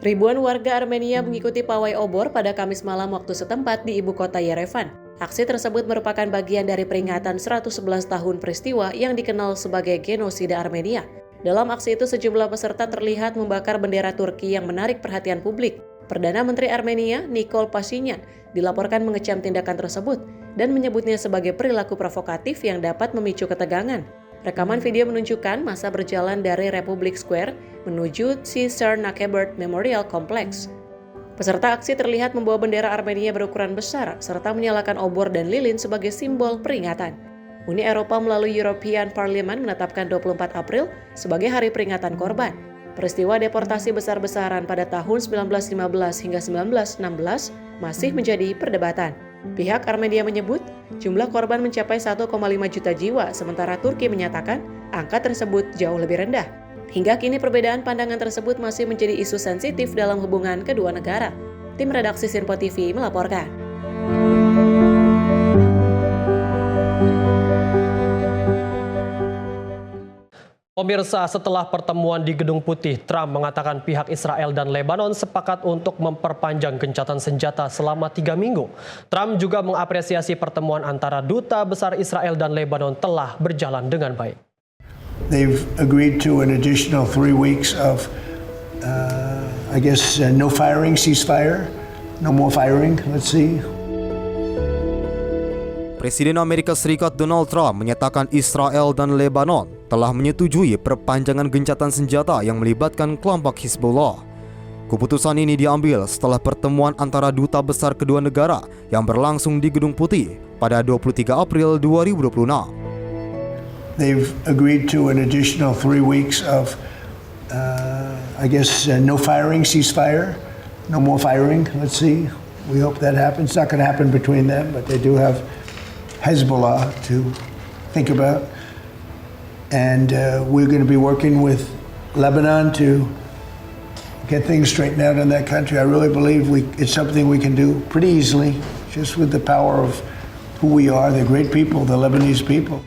Ribuan warga Armenia mengikuti pawai obor pada Kamis malam waktu setempat di ibu kota Yerevan. Aksi tersebut merupakan bagian dari peringatan 111 tahun peristiwa yang dikenal sebagai genosida Armenia. Dalam aksi itu, sejumlah peserta terlihat membakar bendera Turki yang menarik perhatian publik. Perdana Menteri Armenia, Nikol Pashinyan, dilaporkan mengecam tindakan tersebut dan menyebutnya sebagai perilaku provokatif yang dapat memicu ketegangan. Rekaman video menunjukkan massa berjalan dari Republic Square menuju Caesar Nakebert Memorial Complex. Peserta aksi terlihat membawa bendera Armenia berukuran besar serta menyalakan obor dan lilin sebagai simbol peringatan. Uni Eropa melalui European Parliament menetapkan 24 April sebagai hari peringatan korban. Peristiwa deportasi besar-besaran pada tahun 1915 hingga 1916 masih menjadi perdebatan. Pihak Armenia menyebut jumlah korban mencapai 1,5 juta jiwa, sementara Turki menyatakan angka tersebut jauh lebih rendah. Hingga kini perbedaan pandangan tersebut masih menjadi isu sensitif dalam hubungan kedua negara. Tim redaksi Sinpo TV melaporkan. Pemirsa, setelah pertemuan di Gedung Putih, Trump mengatakan pihak Israel dan Lebanon sepakat untuk memperpanjang gencatan senjata selama 3 minggu. Trump juga mengapresiasi pertemuan antara duta besar Israel dan Lebanon telah berjalan dengan baik. They've agreed to an additional 3 weeks of, no firing, ceasefire, no more firing. Let's see. Presiden Amerika Serikat Donald Trump menyatakan Israel dan Lebanon telah menyetujui perpanjangan gencatan senjata yang melibatkan kelompok Hizbullah. Keputusan ini diambil setelah pertemuan antara duta besar kedua negara yang berlangsung di Gedung Putih pada 23 April 2026. They've agreed to an additional 3 weeks of, no firing, ceasefire, no more firing. Let's see. We hope that happens. It's not going to happen between them, but they do have Hezbollah to think about. And we're going to be working with Lebanon to get things straightened out in that country. I really believe it's something we can do pretty easily, just with the power of who we are, the great people, the Lebanese people.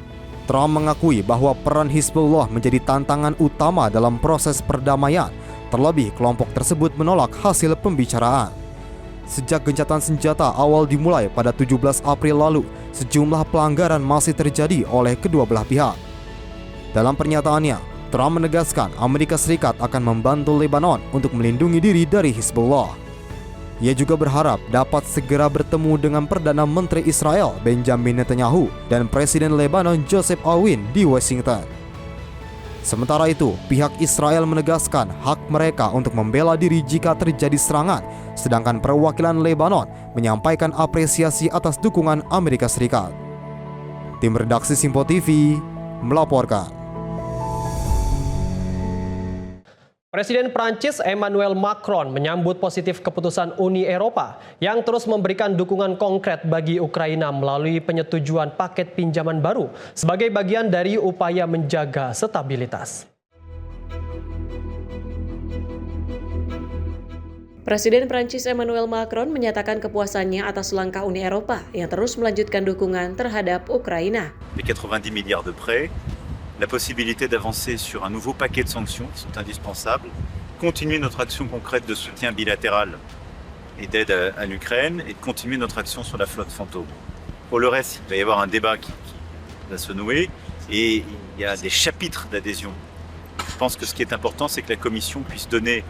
Trump mengakui bahwa peran Hizbullah menjadi tantangan utama dalam proses perdamaian, terlebih kelompok tersebut menolak hasil pembicaraan. Sejak gencatan senjata awal dimulai pada 17 April lalu, sejumlah pelanggaran masih terjadi oleh kedua belah pihak. Dalam pernyataannya, Trump menegaskan Amerika Serikat akan membantu Lebanon untuk melindungi diri dari Hizbullah. Ia juga berharap dapat segera bertemu dengan Perdana Menteri Israel Benjamin Netanyahu dan Presiden Lebanon Joseph Aoun di Washington. Sementara itu, pihak Israel menegaskan hak mereka untuk membela diri jika terjadi serangan, sedangkan perwakilan Lebanon menyampaikan apresiasi atas dukungan Amerika Serikat. Tim redaksi Simpo TV melaporkan. Presiden Prancis Emmanuel Macron menyambut positif keputusan Uni Eropa yang terus memberikan dukungan konkret bagi Ukraina melalui penyetujuan paket pinjaman baru sebagai bagian dari upaya menjaga stabilitas. Presiden Prancis Emmanuel Macron menyatakan kepuasannya atas langkah Uni Eropa yang terus melanjutkan dukungan terhadap Ukraina. Les 90 milliards de prêts, la possibilité d'avancer sur un nouveau paquet de sanctions sont indispensables, continuer notre action concrète de soutien bilatéral et d'aide à l'Ukraine et de continuer notre action sur la flotte fantôme. Pour le reste, il va y avoir un débat qui va se nouer et il y a des chapitres d'adhésion. Je pense que ce qui est important, c'est que la Commission puisse donner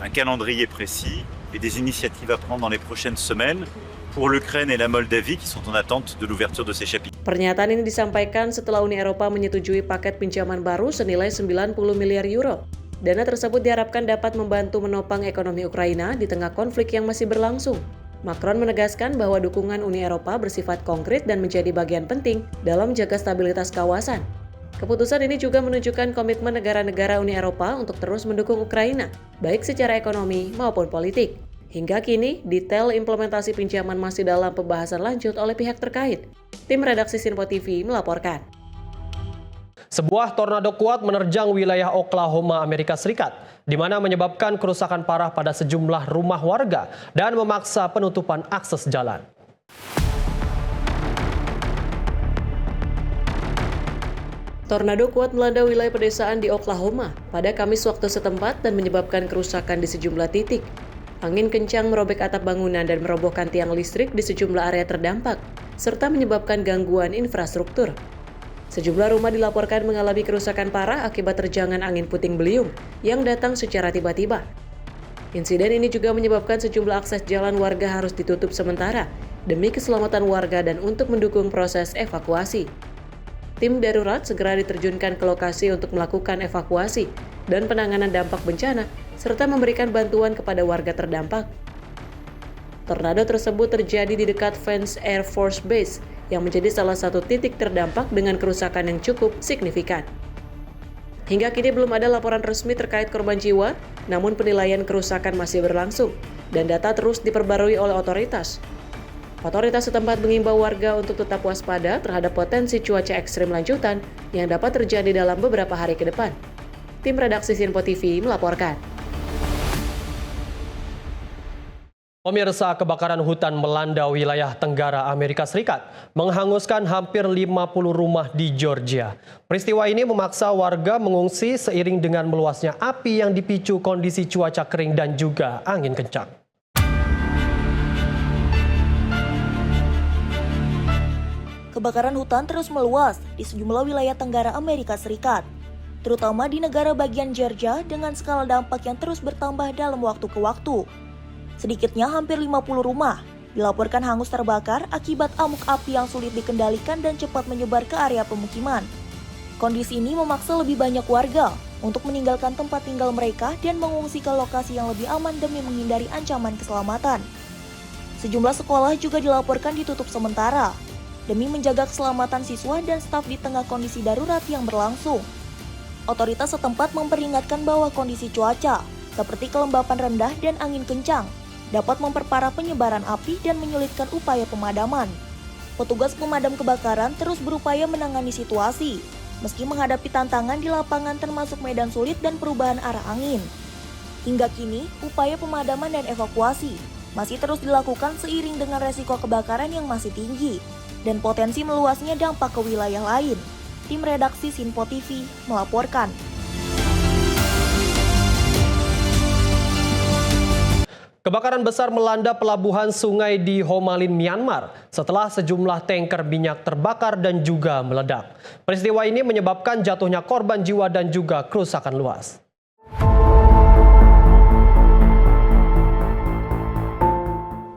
un calendrier précis et des initiatives à prendre dans les prochaines semaines pour l'Ukraine et la Moldavie qui sont en attente de l'ouverture de ces chapitres. Pernyataan ini disampaikan setelah Uni Eropa menyetujui paket pinjaman baru senilai 90 miliar euro. Dana tersebut diharapkan dapat membantu menopang ekonomi Ukraina di tengah konflik yang masih berlangsung. Macron menegaskan bahwa dukungan Uni Eropa bersifat konkret dan menjadi bagian penting dalam menjaga stabilitas kawasan. Keputusan ini juga menunjukkan komitmen negara-negara Uni Eropa untuk terus mendukung Ukraina, baik secara ekonomi maupun politik. Hingga kini, detail implementasi pinjaman masih dalam pembahasan lanjut oleh pihak terkait. Tim redaksi Simpo TV melaporkan. Sebuah tornado kuat menerjang wilayah Oklahoma, Amerika Serikat, di mana menyebabkan kerusakan parah pada sejumlah rumah warga dan memaksa penutupan akses jalan. Tornado kuat melanda wilayah pedesaan di Oklahoma pada Kamis waktu setempat dan menyebabkan kerusakan di sejumlah titik. Angin kencang merobek atap bangunan dan merobohkan tiang listrik di sejumlah area terdampak, serta menyebabkan gangguan infrastruktur. Sejumlah rumah dilaporkan mengalami kerusakan parah akibat terjangan angin puting beliung yang datang secara tiba-tiba. Insiden ini juga menyebabkan sejumlah akses jalan warga harus ditutup sementara demi keselamatan warga dan untuk mendukung proses evakuasi. Tim darurat segera diterjunkan ke lokasi untuk melakukan evakuasi dan penanganan dampak bencana, serta memberikan bantuan kepada warga terdampak. Tornado tersebut terjadi di dekat Vance Air Force Base, yang menjadi salah satu titik terdampak dengan kerusakan yang cukup signifikan. Hingga kini belum ada laporan resmi terkait korban jiwa, namun penilaian kerusakan masih berlangsung, dan data terus diperbarui oleh otoritas. Otoritas setempat mengimbau warga untuk tetap waspada terhadap potensi cuaca ekstrim lanjutan yang dapat terjadi dalam beberapa hari ke depan. Tim redaksi Simpo TV melaporkan. Pemirsa, kebakaran hutan melanda wilayah Tenggara Amerika Serikat, menghanguskan hampir 50 rumah di Georgia. Peristiwa ini memaksa warga mengungsi seiring dengan meluasnya api yang dipicu kondisi cuaca kering dan juga angin kencang. Kebakaran hutan terus meluas di sejumlah wilayah Tenggara Amerika Serikat, terutama di negara bagian Georgia dengan skala dampak yang terus bertambah dalam waktu ke waktu. Sedikitnya hampir 50 rumah dilaporkan hangus terbakar akibat amuk api yang sulit dikendalikan dan cepat menyebar ke area pemukiman. Kondisi ini memaksa lebih banyak warga untuk meninggalkan tempat tinggal mereka dan mengungsi ke lokasi yang lebih aman demi menghindari ancaman keselamatan. Sejumlah sekolah juga dilaporkan ditutup sementara demi menjaga keselamatan siswa dan staf di tengah kondisi darurat yang berlangsung. Otoritas setempat memperingatkan bahwa kondisi cuaca seperti kelembapan rendah dan angin kencang dapat memperparah penyebaran api dan menyulitkan upaya pemadaman. Petugas pemadam kebakaran terus berupaya menangani situasi, meski menghadapi tantangan di lapangan termasuk medan sulit dan perubahan arah angin. Hingga kini, upaya pemadaman dan evakuasi masih terus dilakukan seiring dengan resiko kebakaran yang masih tinggi dan potensi meluasnya dampak ke wilayah lain. Tim redaksi Sinpo TV melaporkan. Kebakaran besar melanda pelabuhan sungai di Ho Malin, Myanmar setelah sejumlah tanker minyak terbakar dan juga meledak. Peristiwa ini menyebabkan jatuhnya korban jiwa dan juga kerusakan luas.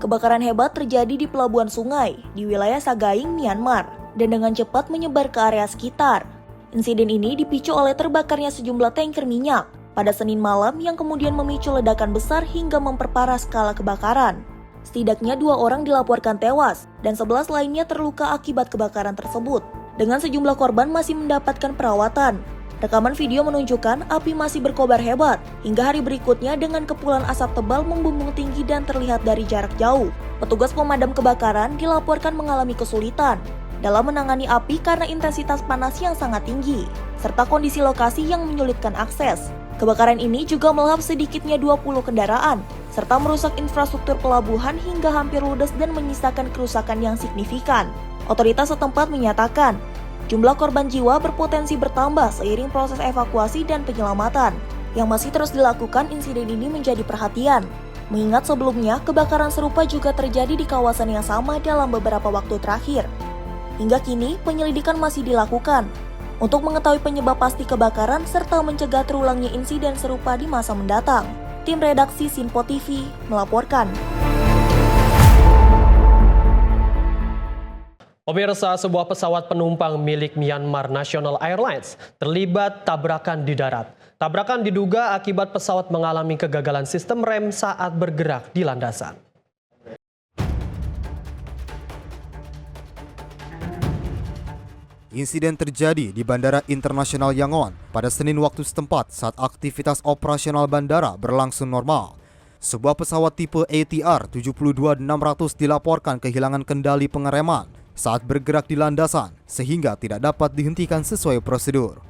Kebakaran hebat terjadi di pelabuhan sungai di wilayah Sagaing, Myanmar, dan dengan cepat menyebar ke area sekitar. Insiden ini dipicu oleh terbakarnya sejumlah tanker minyak pada Senin malam yang kemudian memicu ledakan besar hingga memperparah skala kebakaran. Setidaknya 2 orang dilaporkan tewas dan 11 lainnya terluka akibat kebakaran tersebut. Dengan sejumlah korban masih mendapatkan perawatan. Rekaman video menunjukkan api masih berkobar hebat hingga hari berikutnya dengan kepulan asap tebal membumbung tinggi dan terlihat dari jarak jauh. Petugas pemadam kebakaran dilaporkan mengalami kesulitan dalam menangani api karena intensitas panas yang sangat tinggi, serta kondisi lokasi yang menyulitkan akses. Kebakaran ini juga melahap sedikitnya 20 kendaraan, serta merusak infrastruktur pelabuhan hingga hampir ludes dan menyisakan kerusakan yang signifikan. Otoritas setempat menyatakan, jumlah korban jiwa berpotensi bertambah seiring proses evakuasi dan penyelamatan. Yang masih terus dilakukan, insiden ini menjadi perhatian. Mengingat sebelumnya, kebakaran serupa juga terjadi di kawasan yang sama dalam beberapa waktu terakhir. Hingga kini, penyelidikan masih dilakukan untuk mengetahui penyebab pasti kebakaran serta mencegah terulangnya insiden serupa di masa mendatang. Tim redaksi Sinpo TV melaporkan. Pemirsa, sebuah pesawat penumpang milik Myanmar National Airlines terlibat tabrakan di darat. Tabrakan diduga akibat pesawat mengalami kegagalan sistem rem saat bergerak di landasan. Insiden terjadi di Bandara Internasional Yangon pada Senin waktu setempat saat aktivitas operasional bandara berlangsung normal. Sebuah pesawat tipe ATR 72600 dilaporkan kehilangan kendali pengereman saat bergerak di landasan sehingga tidak dapat dihentikan sesuai prosedur.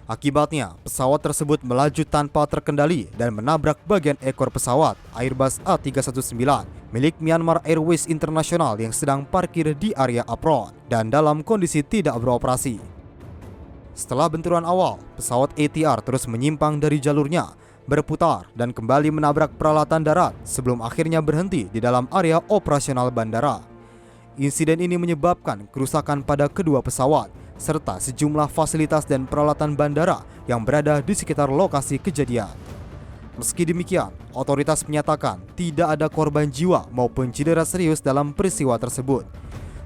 Akibatnya, pesawat tersebut melaju tanpa terkendali dan menabrak bagian ekor pesawat Airbus A319 milik Myanmar Airways International yang sedang parkir di area apron dan dalam kondisi tidak beroperasi. Setelah benturan awal, pesawat ATR terus menyimpang dari jalurnya, berputar dan kembali menabrak peralatan darat sebelum akhirnya berhenti di dalam area operasional bandara. Insiden ini menyebabkan kerusakan pada kedua pesawat serta sejumlah fasilitas dan peralatan bandara yang berada di sekitar lokasi kejadian. Meski demikian, otoritas menyatakan tidak ada korban jiwa maupun cedera serius dalam peristiwa tersebut.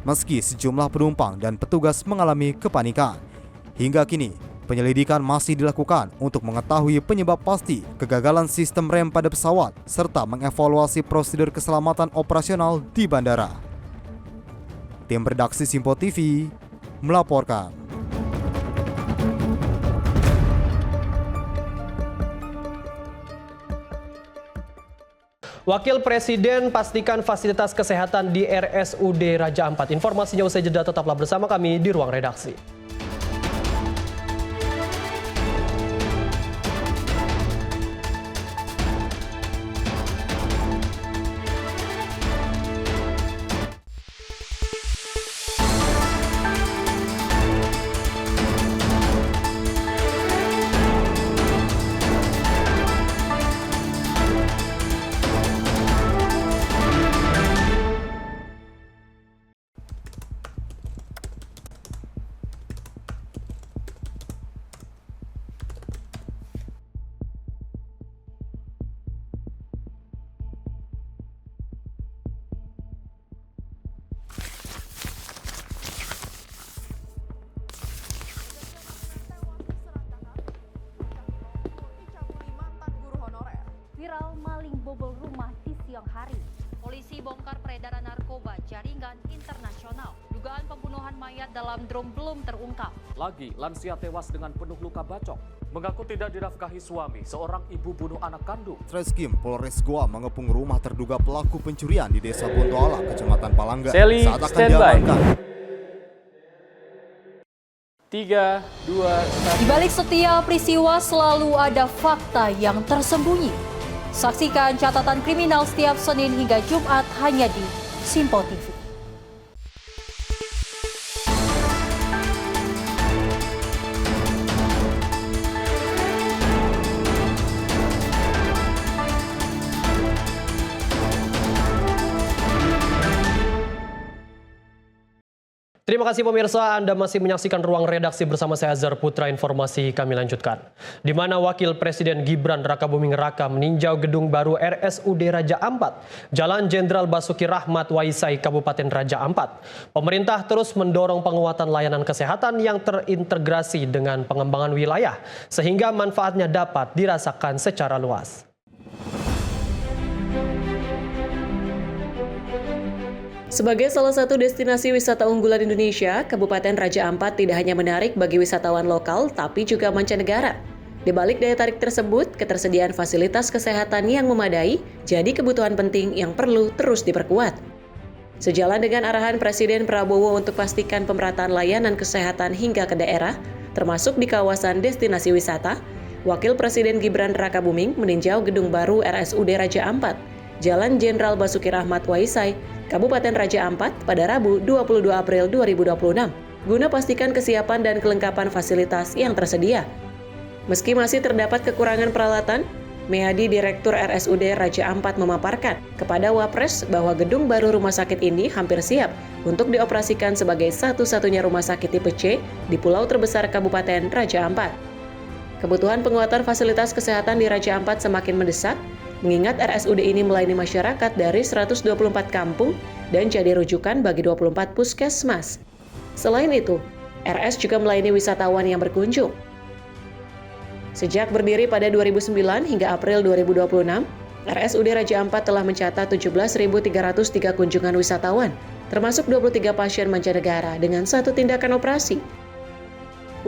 Meski sejumlah penumpang dan petugas mengalami kepanikan. Hingga kini, penyelidikan masih dilakukan untuk mengetahui penyebab pasti kegagalan sistem rem pada pesawat serta mengevaluasi prosedur keselamatan operasional di bandara. Tim redaksi Sinpo TV melaporkan. Wakil Presiden pastikan fasilitas kesehatan di RSUD Raja Ampat. Informasinya usai jeda, tetaplah bersama kami di ruang redaksi. Viral maling bobol rumah di siang hari. Polisi bongkar peredaran narkoba jaringan internasional. Dugaan pembunuhan mayat dalam drum belum terungkap. Lagi, lansia tewas dengan penuh luka bacok. Mengaku tidak dinafkahi suami, seorang ibu bunuh anak kandung. Treskrim Polres Goa mengepung rumah terduga pelaku pencurian di Desa Bontoala, Kecamatan Palangga. Sally, saat akan standby. diamankan. 3, 2, 1. Di balik setiap peristiwa selalu ada fakta yang tersembunyi. Saksikan catatan kriminal setiap Senin hingga Jumat hanya di Sinpo TV. Terima kasih pemirsa, Anda masih menyaksikan Ruang Redaksi bersama saya Azhar Putra. Informasi kami lanjutkan. Di mana Wakil Presiden Gibran Rakabuming Raka meninjau gedung baru RSUD Raja Ampat, Jalan Jenderal Basuki Rahmat Waisai, Kabupaten Raja Ampat. Pemerintah terus mendorong penguatan layanan kesehatan yang terintegrasi dengan pengembangan wilayah, sehingga manfaatnya dapat dirasakan secara luas. Sebagai salah satu destinasi wisata unggulan Indonesia, Kabupaten Raja Ampat tidak hanya menarik bagi wisatawan lokal, tapi juga mancanegara. Di balik daya tarik tersebut, ketersediaan fasilitas kesehatan yang memadai jadi kebutuhan penting yang perlu terus diperkuat. Sejalan dengan arahan Presiden Prabowo untuk pastikan pemerataan layanan kesehatan hingga ke daerah, termasuk di kawasan destinasi wisata, Wakil Presiden Gibran Rakabuming meninjau gedung baru RSUD Raja Ampat, Jalan Jenderal Basuki Rahmat Waisai, Kabupaten Raja Ampat pada Rabu 22 April 2026, guna pastikan kesiapan dan kelengkapan fasilitas yang tersedia. Meski masih terdapat kekurangan peralatan, Meadi Direktur RSUD Raja Ampat memaparkan kepada Wapres bahwa gedung baru rumah sakit ini hampir siap untuk dioperasikan sebagai satu-satunya rumah sakit tipe C di pulau terbesar Kabupaten Raja Ampat. Kebutuhan penguatan fasilitas kesehatan di Raja Ampat semakin mendesak, mengingat RSUD ini melayani masyarakat dari 124 kampung dan jadi rujukan bagi 24 puskesmas. Selain itu, RS juga melayani wisatawan yang berkunjung. Sejak berdiri pada 2009 hingga April 2026, RSUD Raja Ampat telah mencatat 17.303 kunjungan wisatawan, termasuk 23 pasien mancanegara dengan 1 tindakan operasi.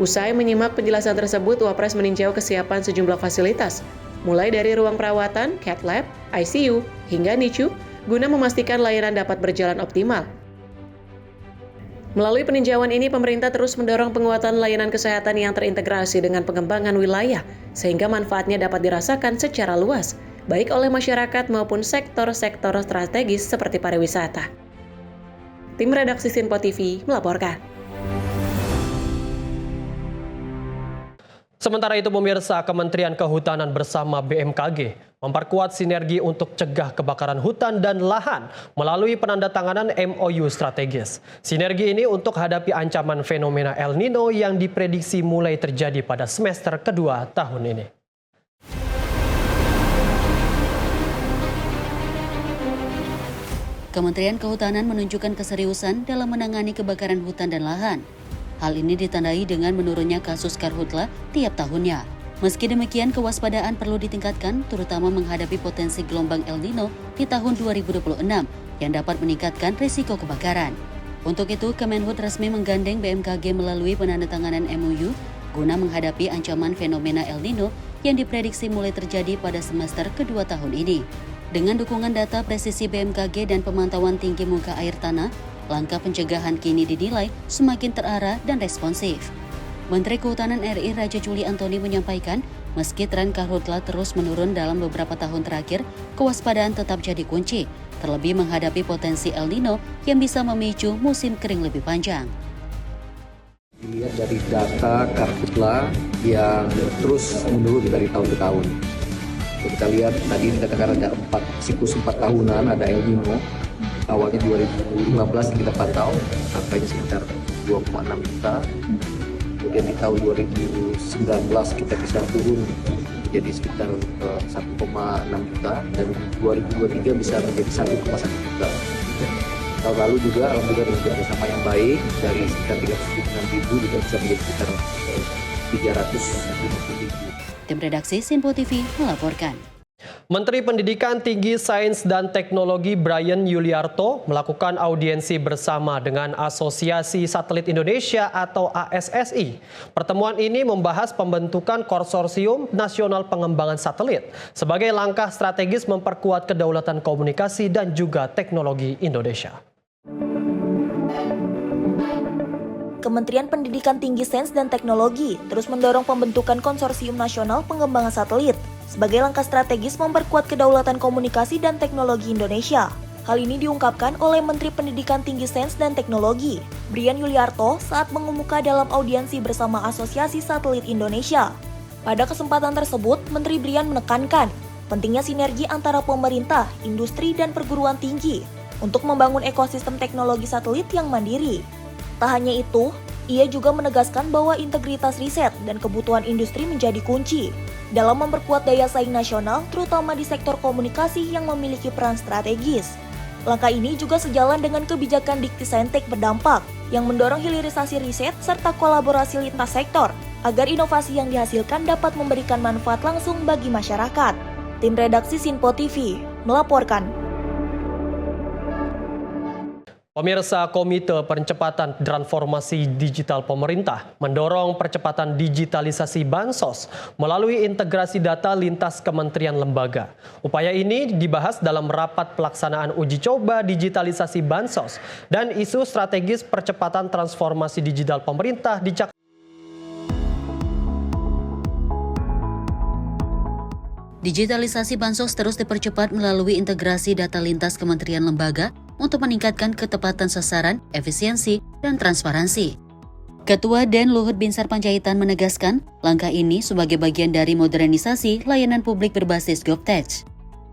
Usai menyimak penjelasan tersebut, Wapres meninjau kesiapan sejumlah fasilitas, mulai dari ruang perawatan, cath lab, ICU, hingga NICU, guna memastikan layanan dapat berjalan optimal. Melalui peninjauan ini, pemerintah terus mendorong penguatan layanan kesehatan yang terintegrasi dengan pengembangan wilayah, sehingga manfaatnya dapat dirasakan secara luas, baik oleh masyarakat maupun sektor-sektor strategis seperti pariwisata. Tim Redaksi Sinpo TV melaporkan. Sementara itu pemirsa, Kementerian Kehutanan bersama BMKG memperkuat sinergi untuk cegah kebakaran hutan dan lahan melalui penandatanganan MOU strategis. Sinergi ini untuk hadapi ancaman fenomena El Nino yang diprediksi mulai terjadi pada semester kedua tahun ini. Kementerian Kehutanan menunjukkan keseriusan dalam menangani kebakaran hutan dan lahan. Hal ini ditandai dengan menurunnya kasus karhutla tiap tahunnya. Meski demikian, kewaspadaan perlu ditingkatkan, terutama menghadapi potensi gelombang El Nino di tahun 2026 yang dapat meningkatkan risiko kebakaran. Untuk itu, Kemenhut resmi menggandeng BMKG melalui penandatanganan MOU guna menghadapi ancaman fenomena El Nino yang diprediksi mulai terjadi pada semester kedua tahun ini. Dengan dukungan data presisi BMKG dan pemantauan tinggi muka air tanah, langkah pencegahan kini dinilai semakin terarah dan responsif. Menteri Kehutanan RI Raja Juli Antoni menyampaikan, meski tren karhutla terus menurun dalam beberapa tahun terakhir, kewaspadaan tetap jadi kunci, terlebih menghadapi potensi El Nino yang bisa memicu musim kering lebih panjang. Dilihat dari data karhutla yang terus menurun dari tahun ke tahun. Kita lihat tadi dikatakan ada siklus 4 tahunan ada El Nino. Awalnya 2015 kita pantau angkanya sekitar 2,6 juta. Kemudian di tahun 2019 kita bisa turun menjadi sekitar 1,6 juta dan 2023 bisa menjadi 1,1 juta. Tahun lalu juga alhamdulillah dengan kerjasama yang baik dari sekitar 376.000 juga bisa menjadi sekitar 350.000. Tim Redaksi Sinpo TV melaporkan. Menteri Pendidikan Tinggi, Sains dan Teknologi Brian Yuliarto melakukan audiensi bersama dengan Asosiasi Satelit Indonesia atau ASSI. Pertemuan ini membahas pembentukan Konsorsium Nasional Pengembangan Satelit sebagai langkah strategis memperkuat kedaulatan komunikasi dan juga teknologi Indonesia. Kementerian Pendidikan Tinggi, Sains dan Teknologi terus mendorong pembentukan Konsorsium Nasional Pengembangan Satelit sebagai langkah strategis memperkuat kedaulatan komunikasi dan teknologi Indonesia. Hal ini diungkapkan oleh Menteri Pendidikan Tinggi, Sains dan Teknologi, Brian Yuliarto, saat mengemuka dalam audiensi bersama Asosiasi Satelit Indonesia. Pada kesempatan tersebut, Menteri Brian menekankan pentingnya sinergi antara pemerintah, industri, dan perguruan tinggi untuk membangun ekosistem teknologi satelit yang mandiri. Tak hanya itu, ia juga menegaskan bahwa integritas riset dan kebutuhan industri menjadi kunci dalam memperkuat daya saing nasional, terutama di sektor komunikasi yang memiliki peran strategis. Langkah ini juga sejalan dengan kebijakan Dikti-Saintek berdampak yang mendorong hilirisasi riset serta kolaborasi lintas sektor agar inovasi yang dihasilkan dapat memberikan manfaat langsung bagi masyarakat. Tim redaksi Sinpo TV melaporkan. Pemirsa, Komite Percepatan Transformasi Digital Pemerintah mendorong percepatan digitalisasi Bansos melalui integrasi data lintas kementerian lembaga. Upaya ini dibahas dalam rapat pelaksanaan uji coba digitalisasi Bansos dan isu strategis percepatan transformasi digital pemerintah di Jakarta. Digitalisasi Bansos terus dipercepat melalui integrasi data lintas kementerian lembaga untuk meningkatkan ketepatan sasaran, efisiensi, dan transparansi. Ketua DEN Luhut Binsar Panjaitan menegaskan, langkah ini sebagai bagian dari modernisasi layanan publik berbasis GovTech.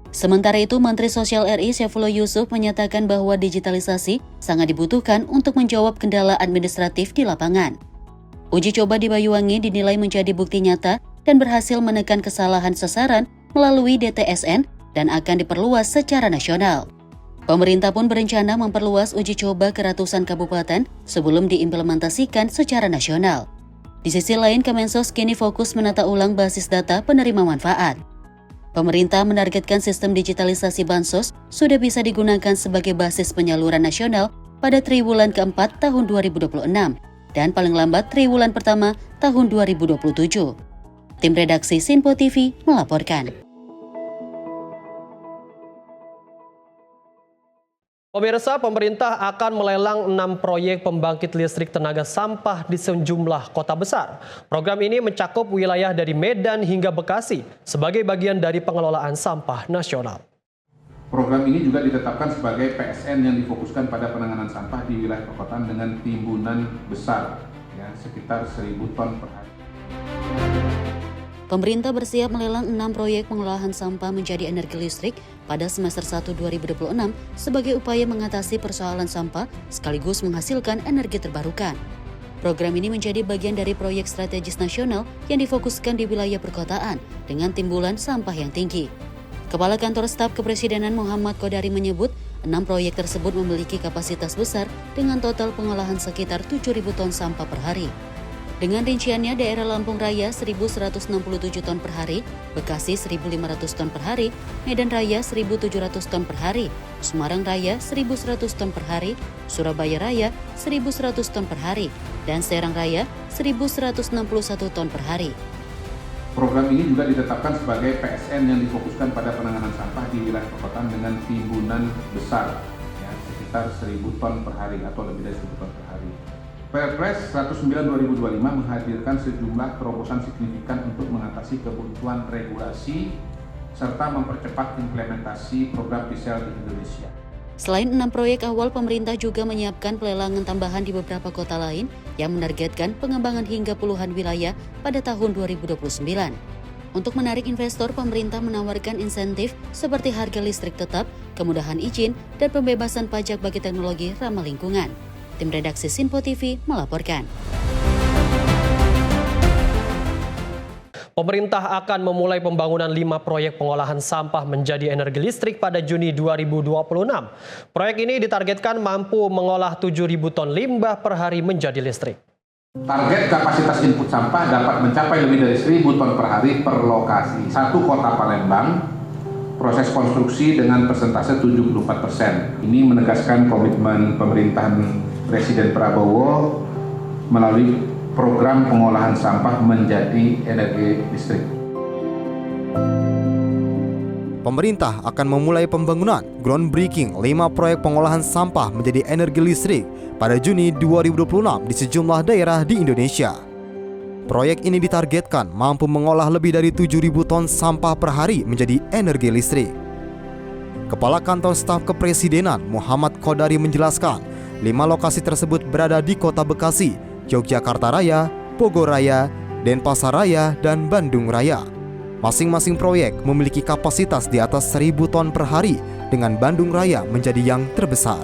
Sementara itu, Menteri Sosial RI Syaifullah Yusuf menyatakan bahwa digitalisasi sangat dibutuhkan untuk menjawab kendala administratif di lapangan. Uji coba di Banyuwangi dinilai menjadi bukti nyata dan berhasil menekan kesalahan sasaran melalui DTSN dan akan diperluas secara nasional. Pemerintah pun berencana memperluas uji coba ke ratusan kabupaten sebelum diimplementasikan secara nasional. Di sisi lain, Kemensos kini fokus menata ulang basis data penerima manfaat. Pemerintah menargetkan sistem digitalisasi Bansos sudah bisa digunakan sebagai basis penyaluran nasional pada triwulan keempat tahun 2026 dan paling lambat triwulan pertama tahun 2027. Tim redaksi Sinpo TV melaporkan. Pemirsa, pemerintah akan melelang 6 proyek pembangkit listrik tenaga sampah di sejumlah kota besar. Program ini mencakup wilayah dari Medan hingga Bekasi sebagai bagian dari pengelolaan sampah nasional. Program ini juga ditetapkan sebagai PSN yang difokuskan pada penanganan sampah di wilayah perkotaan dengan timbunan besar, ya, sekitar 1.000 ton per hari. Pemerintah bersiap melelang 6 proyek pengolahan sampah menjadi energi listrik pada semester 1 2026 sebagai upaya mengatasi persoalan sampah sekaligus menghasilkan energi terbarukan. Program ini menjadi bagian dari proyek strategis nasional yang difokuskan di wilayah perkotaan dengan timbulan sampah yang tinggi. Kepala Kantor Staf Kepresidenan Muhammad Kodari menyebut 6 proyek tersebut memiliki kapasitas besar dengan total pengolahan sekitar 7.000 ton sampah per hari. Dengan rinciannya, daerah Lampung Raya 1.167 ton per hari, Bekasi 1.500 ton per hari, Medan Raya 1.700 ton per hari, Semarang Raya 1.100 ton per hari, Surabaya Raya 1.100 ton per hari, dan Serang Raya 1.161 ton per hari. Program ini juga ditetapkan sebagai PSN yang difokuskan pada penanganan sampah di wilayah perkotaan dengan timbunan besar, ya, sekitar 1.000 ton per hari atau lebih dari 1.000 ton per hari. Perpres 109/2025 menghadirkan sejumlah terobosan signifikan untuk mengatasi kebutuhan regulasi serta mempercepat implementasi program PISEL di Indonesia. Selain 6 proyek awal, pemerintah juga menyiapkan pelelangan tambahan di beberapa kota lain yang menargetkan pengembangan hingga puluhan wilayah pada tahun 2029. Untuk menarik investor, pemerintah menawarkan insentif seperti harga listrik tetap, kemudahan izin, dan pembebasan pajak bagi teknologi ramah lingkungan. Tim redaksi Sinpo TV melaporkan. Pemerintah akan memulai pembangunan 5 proyek pengolahan sampah menjadi energi listrik pada Juni 2026. Proyek ini ditargetkan mampu mengolah 7.000 ton limbah per hari menjadi listrik. Target kapasitas input sampah dapat mencapai lebih dari 1.000 ton per hari per lokasi. Satu kota Palembang, proses konstruksi dengan persentase 74%. Ini menegaskan komitmen pemerintahan Presiden Prabowo melalui program pengolahan sampah menjadi energi listrik. Pemerintah akan memulai pembangunan groundbreaking 5 proyek pengolahan sampah menjadi energi listrik pada Juni 2026 di sejumlah daerah di Indonesia. Proyek ini ditargetkan mampu mengolah lebih dari 7.000 ton sampah per hari menjadi energi listrik. Kepala Kantor Staf Kepresidenan Muhammad Kodari menjelaskan, 5 lokasi tersebut berada di Kota Bekasi, Yogyakarta Raya, Bogor Raya, Denpasar Raya, dan Bandung Raya. Masing-masing proyek memiliki kapasitas di atas 1.000 ton per hari, dengan Bandung Raya menjadi yang terbesar.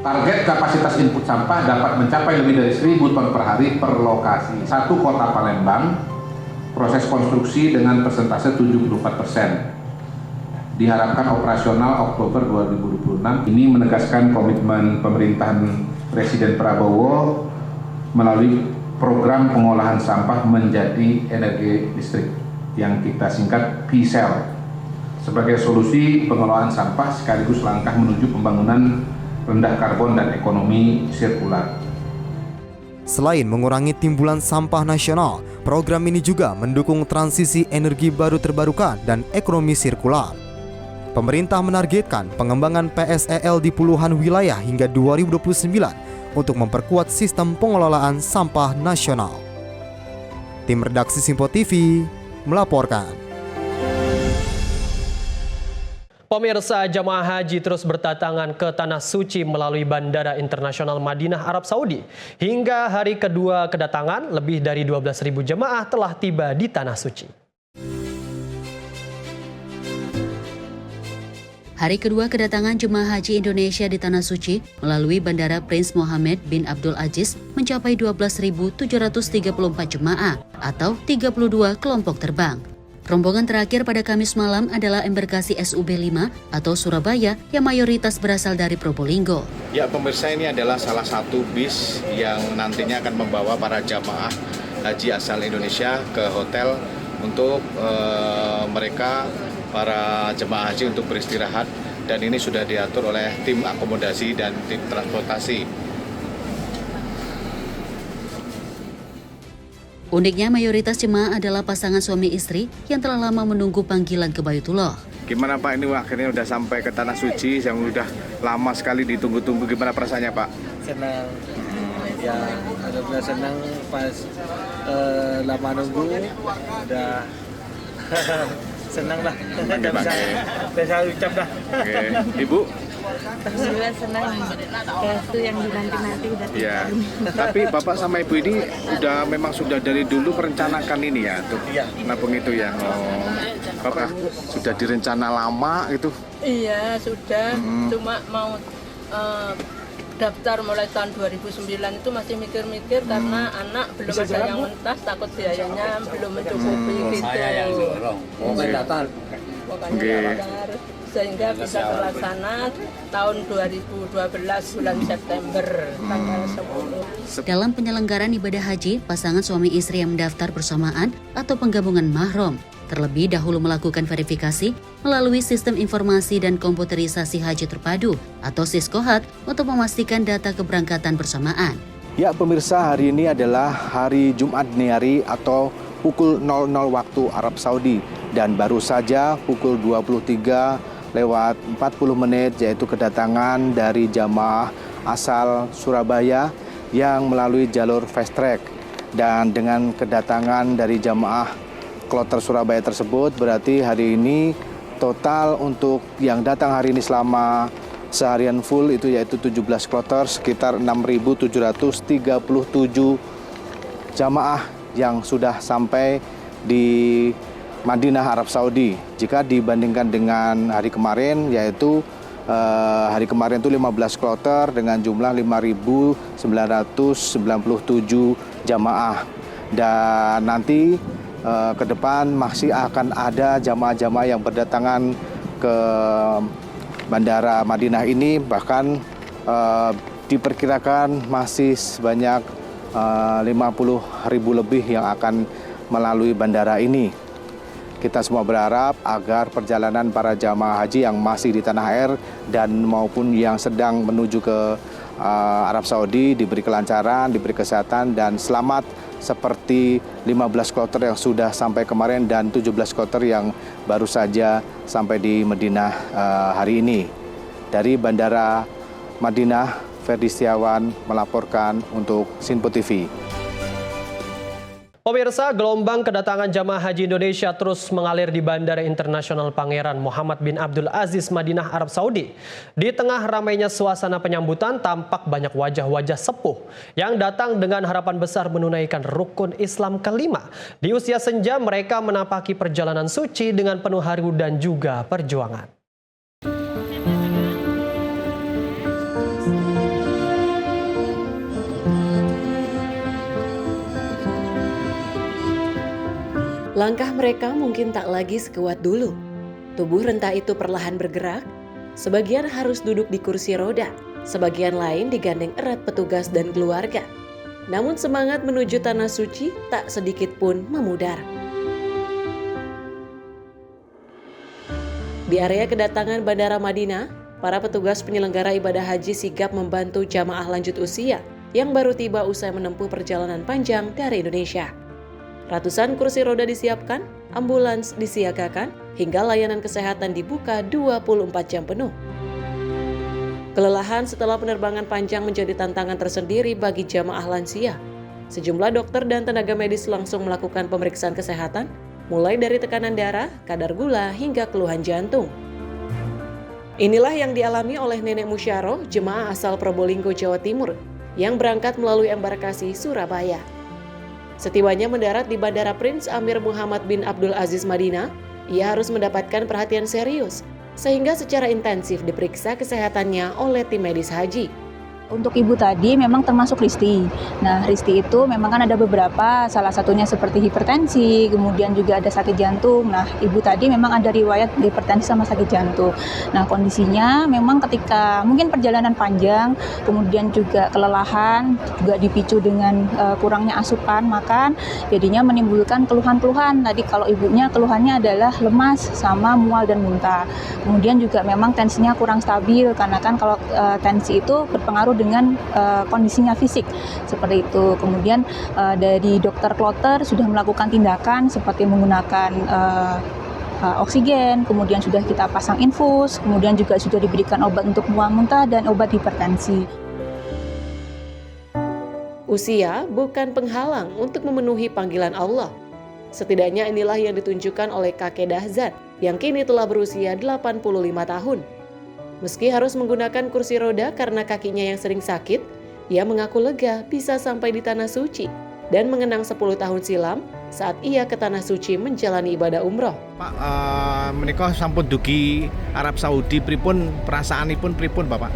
Target kapasitas input sampah dapat mencapai lebih dari 1.000 ton per hari per lokasi. Satu kota Palembang, proses konstruksi dengan persentase 74%. Diharapkan operasional Oktober 2026. Ini menegaskan komitmen pemerintahan Presiden Prabowo melalui program pengolahan sampah menjadi energi listrik yang kita singkat P-Cell sebagai solusi pengelolaan sampah sekaligus langkah menuju pembangunan rendah karbon dan ekonomi sirkular. Selain mengurangi timbulan sampah nasional, program ini juga mendukung transisi energi baru terbarukan dan ekonomi sirkular. Pemerintah menargetkan pengembangan PSEL di puluhan wilayah hingga 2029 untuk memperkuat sistem pengelolaan sampah nasional. Tim redaksi Simpo TV melaporkan. Pemirsa, jamaah haji terus berdatangan ke Tanah Suci melalui Bandara Internasional Madinah, Arab Saudi. Hingga hari kedua kedatangan, lebih dari 12.000 jemaah telah tiba di Tanah Suci. Hari kedua kedatangan jemaah haji Indonesia di Tanah Suci melalui Bandara Prince Mohammed bin Abdul Aziz mencapai 12.734 jemaah atau 32 kelompok terbang. Rombongan terakhir pada Kamis malam adalah embarkasi SUB 5 atau Surabaya yang mayoritas berasal dari Probolinggo. Ya, pemirsa, ini adalah salah satu bis yang nantinya akan membawa para jamaah haji asal Indonesia ke hotel untuk mereka, para jemaah haji untuk beristirahat, dan ini sudah diatur oleh tim akomodasi dan tim transportasi. Uniknya mayoritas jemaah adalah pasangan suami istri yang telah lama menunggu panggilan ke Baitullah. Gimana Pak, ini akhirnya udah sampai ke Tanah Suci yang udah lama sekali ditunggu-tunggu, gimana perasaannya Pak? Senang, ya alhamdulillah senang pas lama nunggu, udah senang lah, nggak bisa ucap dah. Oke. Ibu? Alhamdulillah senang, itu yang dinanti-nanti udah tiba. Ya, tapi Bapak sama Ibu ini memang sudah dari dulu merencanakan ini ya, untuk nabung itu ya. Oh, Bapak sudah direncana lama itu? Iya, sudah. Cuma mau daftar mulai tahun 2009 itu masih mikir-mikir karena anak belum ada yang mentas, takut biayanya belum mencukupi gitu. Saya yang dorong. Pokoknya sehingga bisa terlaksana tahun 2012 bulan September tanggal 10. Dalam penyelenggaraan ibadah haji, pasangan suami istri yang mendaftar bersamaan atau penggabungan mahram terlebih dahulu melakukan verifikasi melalui sistem informasi dan komputerisasi haji terpadu atau SISKOHAT untuk memastikan data keberangkatan bersamaan. Ya pemirsa, hari ini adalah hari Jumat dini hari atau pukul 00 waktu Arab Saudi, dan baru saja pukul 23:40 yaitu kedatangan dari jamaah asal Surabaya yang melalui jalur fast track. Dan dengan kedatangan dari jamaah kloter Surabaya tersebut, berarti hari ini total untuk yang datang hari ini selama seharian full itu yaitu 17 kloter, sekitar 6.737 jamaah yang sudah sampai di Madinah, Arab Saudi. Jika dibandingkan dengan hari kemarin, yaitu hari kemarin itu 15 kloter dengan jumlah 5.997 jamaah. Dan nanti ke depan masih akan ada jamaah-jamaah yang berdatangan ke Bandara Madinah ini, bahkan diperkirakan masih sebanyak 50.000 lebih yang akan melalui bandara ini. Kita semua berharap agar perjalanan para jamaah haji yang masih di tanah air dan maupun yang sedang menuju ke Arab Saudi diberi kelancaran, diberi kesehatan dan selamat seperti 15 kloter yang sudah sampai kemarin dan 17 kloter yang baru saja sampai di Madinah hari ini. Dari Bandara Madinah, Ferdi Setiawan melaporkan untuk Simpo TV. Pemirsa, gelombang kedatangan jamaah haji Indonesia terus mengalir di Bandara Internasional Pangeran Muhammad bin Abdul Aziz, Madinah, Arab Saudi. Di tengah ramainya suasana penyambutan, tampak banyak wajah-wajah sepuh yang datang dengan harapan besar menunaikan rukun Islam kelima. Di usia senja, mereka menapaki perjalanan suci dengan penuh haru dan juga perjuangan. Langkah mereka mungkin tak lagi sekuat dulu. Tubuh renta itu perlahan bergerak, sebagian harus duduk di kursi roda, sebagian lain digandeng erat petugas dan keluarga. Namun semangat menuju Tanah Suci tak sedikit pun memudar. Di area kedatangan Bandara Madinah, para petugas penyelenggara ibadah haji sigap membantu jamaah lanjut usia yang baru tiba usai menempuh perjalanan panjang dari Indonesia. Ratusan kursi roda disiapkan, ambulans disiagakan, hingga layanan kesehatan dibuka 24 jam penuh. Kelelahan setelah penerbangan panjang menjadi tantangan tersendiri bagi jamaah lansia. Sejumlah dokter dan tenaga medis langsung melakukan pemeriksaan kesehatan, mulai dari tekanan darah, kadar gula, hingga keluhan jantung. Inilah yang dialami oleh Nenek Musyaroh, jemaah asal Probolinggo, Jawa Timur, yang berangkat melalui embarkasi Surabaya. Setibanya mendarat di Bandara Prince Amir Muhammad bin Abdul Aziz Madinah, ia harus mendapatkan perhatian serius, sehingga secara intensif diperiksa kesehatannya oleh tim medis haji. Untuk ibu tadi memang termasuk Risti. Nah, Risti itu memang kan ada beberapa, salah satunya seperti hipertensi, kemudian juga ada sakit jantung. Nah, ibu tadi memang ada riwayat hipertensi sama sakit jantung. Nah, kondisinya memang ketika mungkin perjalanan panjang, kemudian juga kelelahan, juga dipicu dengan kurangnya asupan makan, jadinya menimbulkan keluhan-keluhan. Tadi kalau ibunya keluhannya adalah lemas sama mual dan muntah. Kemudian juga memang tensinya kurang stabil, karena kan kalau tensi itu berpengaruh dengan kondisinya fisik seperti itu. Kemudian dari dokter kloter sudah melakukan tindakan seperti menggunakan oksigen, kemudian sudah kita pasang infus, kemudian juga sudah diberikan obat untuk mual muntah dan obat hipertensi. Usia bukan penghalang untuk memenuhi panggilan Allah. Setidaknya inilah yang ditunjukkan oleh kakek Dahzat yang kini telah berusia 85 tahun. Meski harus menggunakan kursi roda karena kakinya yang sering sakit, ia mengaku lega bisa sampai di Tanah Suci dan mengenang 10 tahun silam saat ia ke Tanah Suci menjalani ibadah umroh. Pak, menika sampun dugi Arab Saudi, pripun perasaanipun pripun Bapak?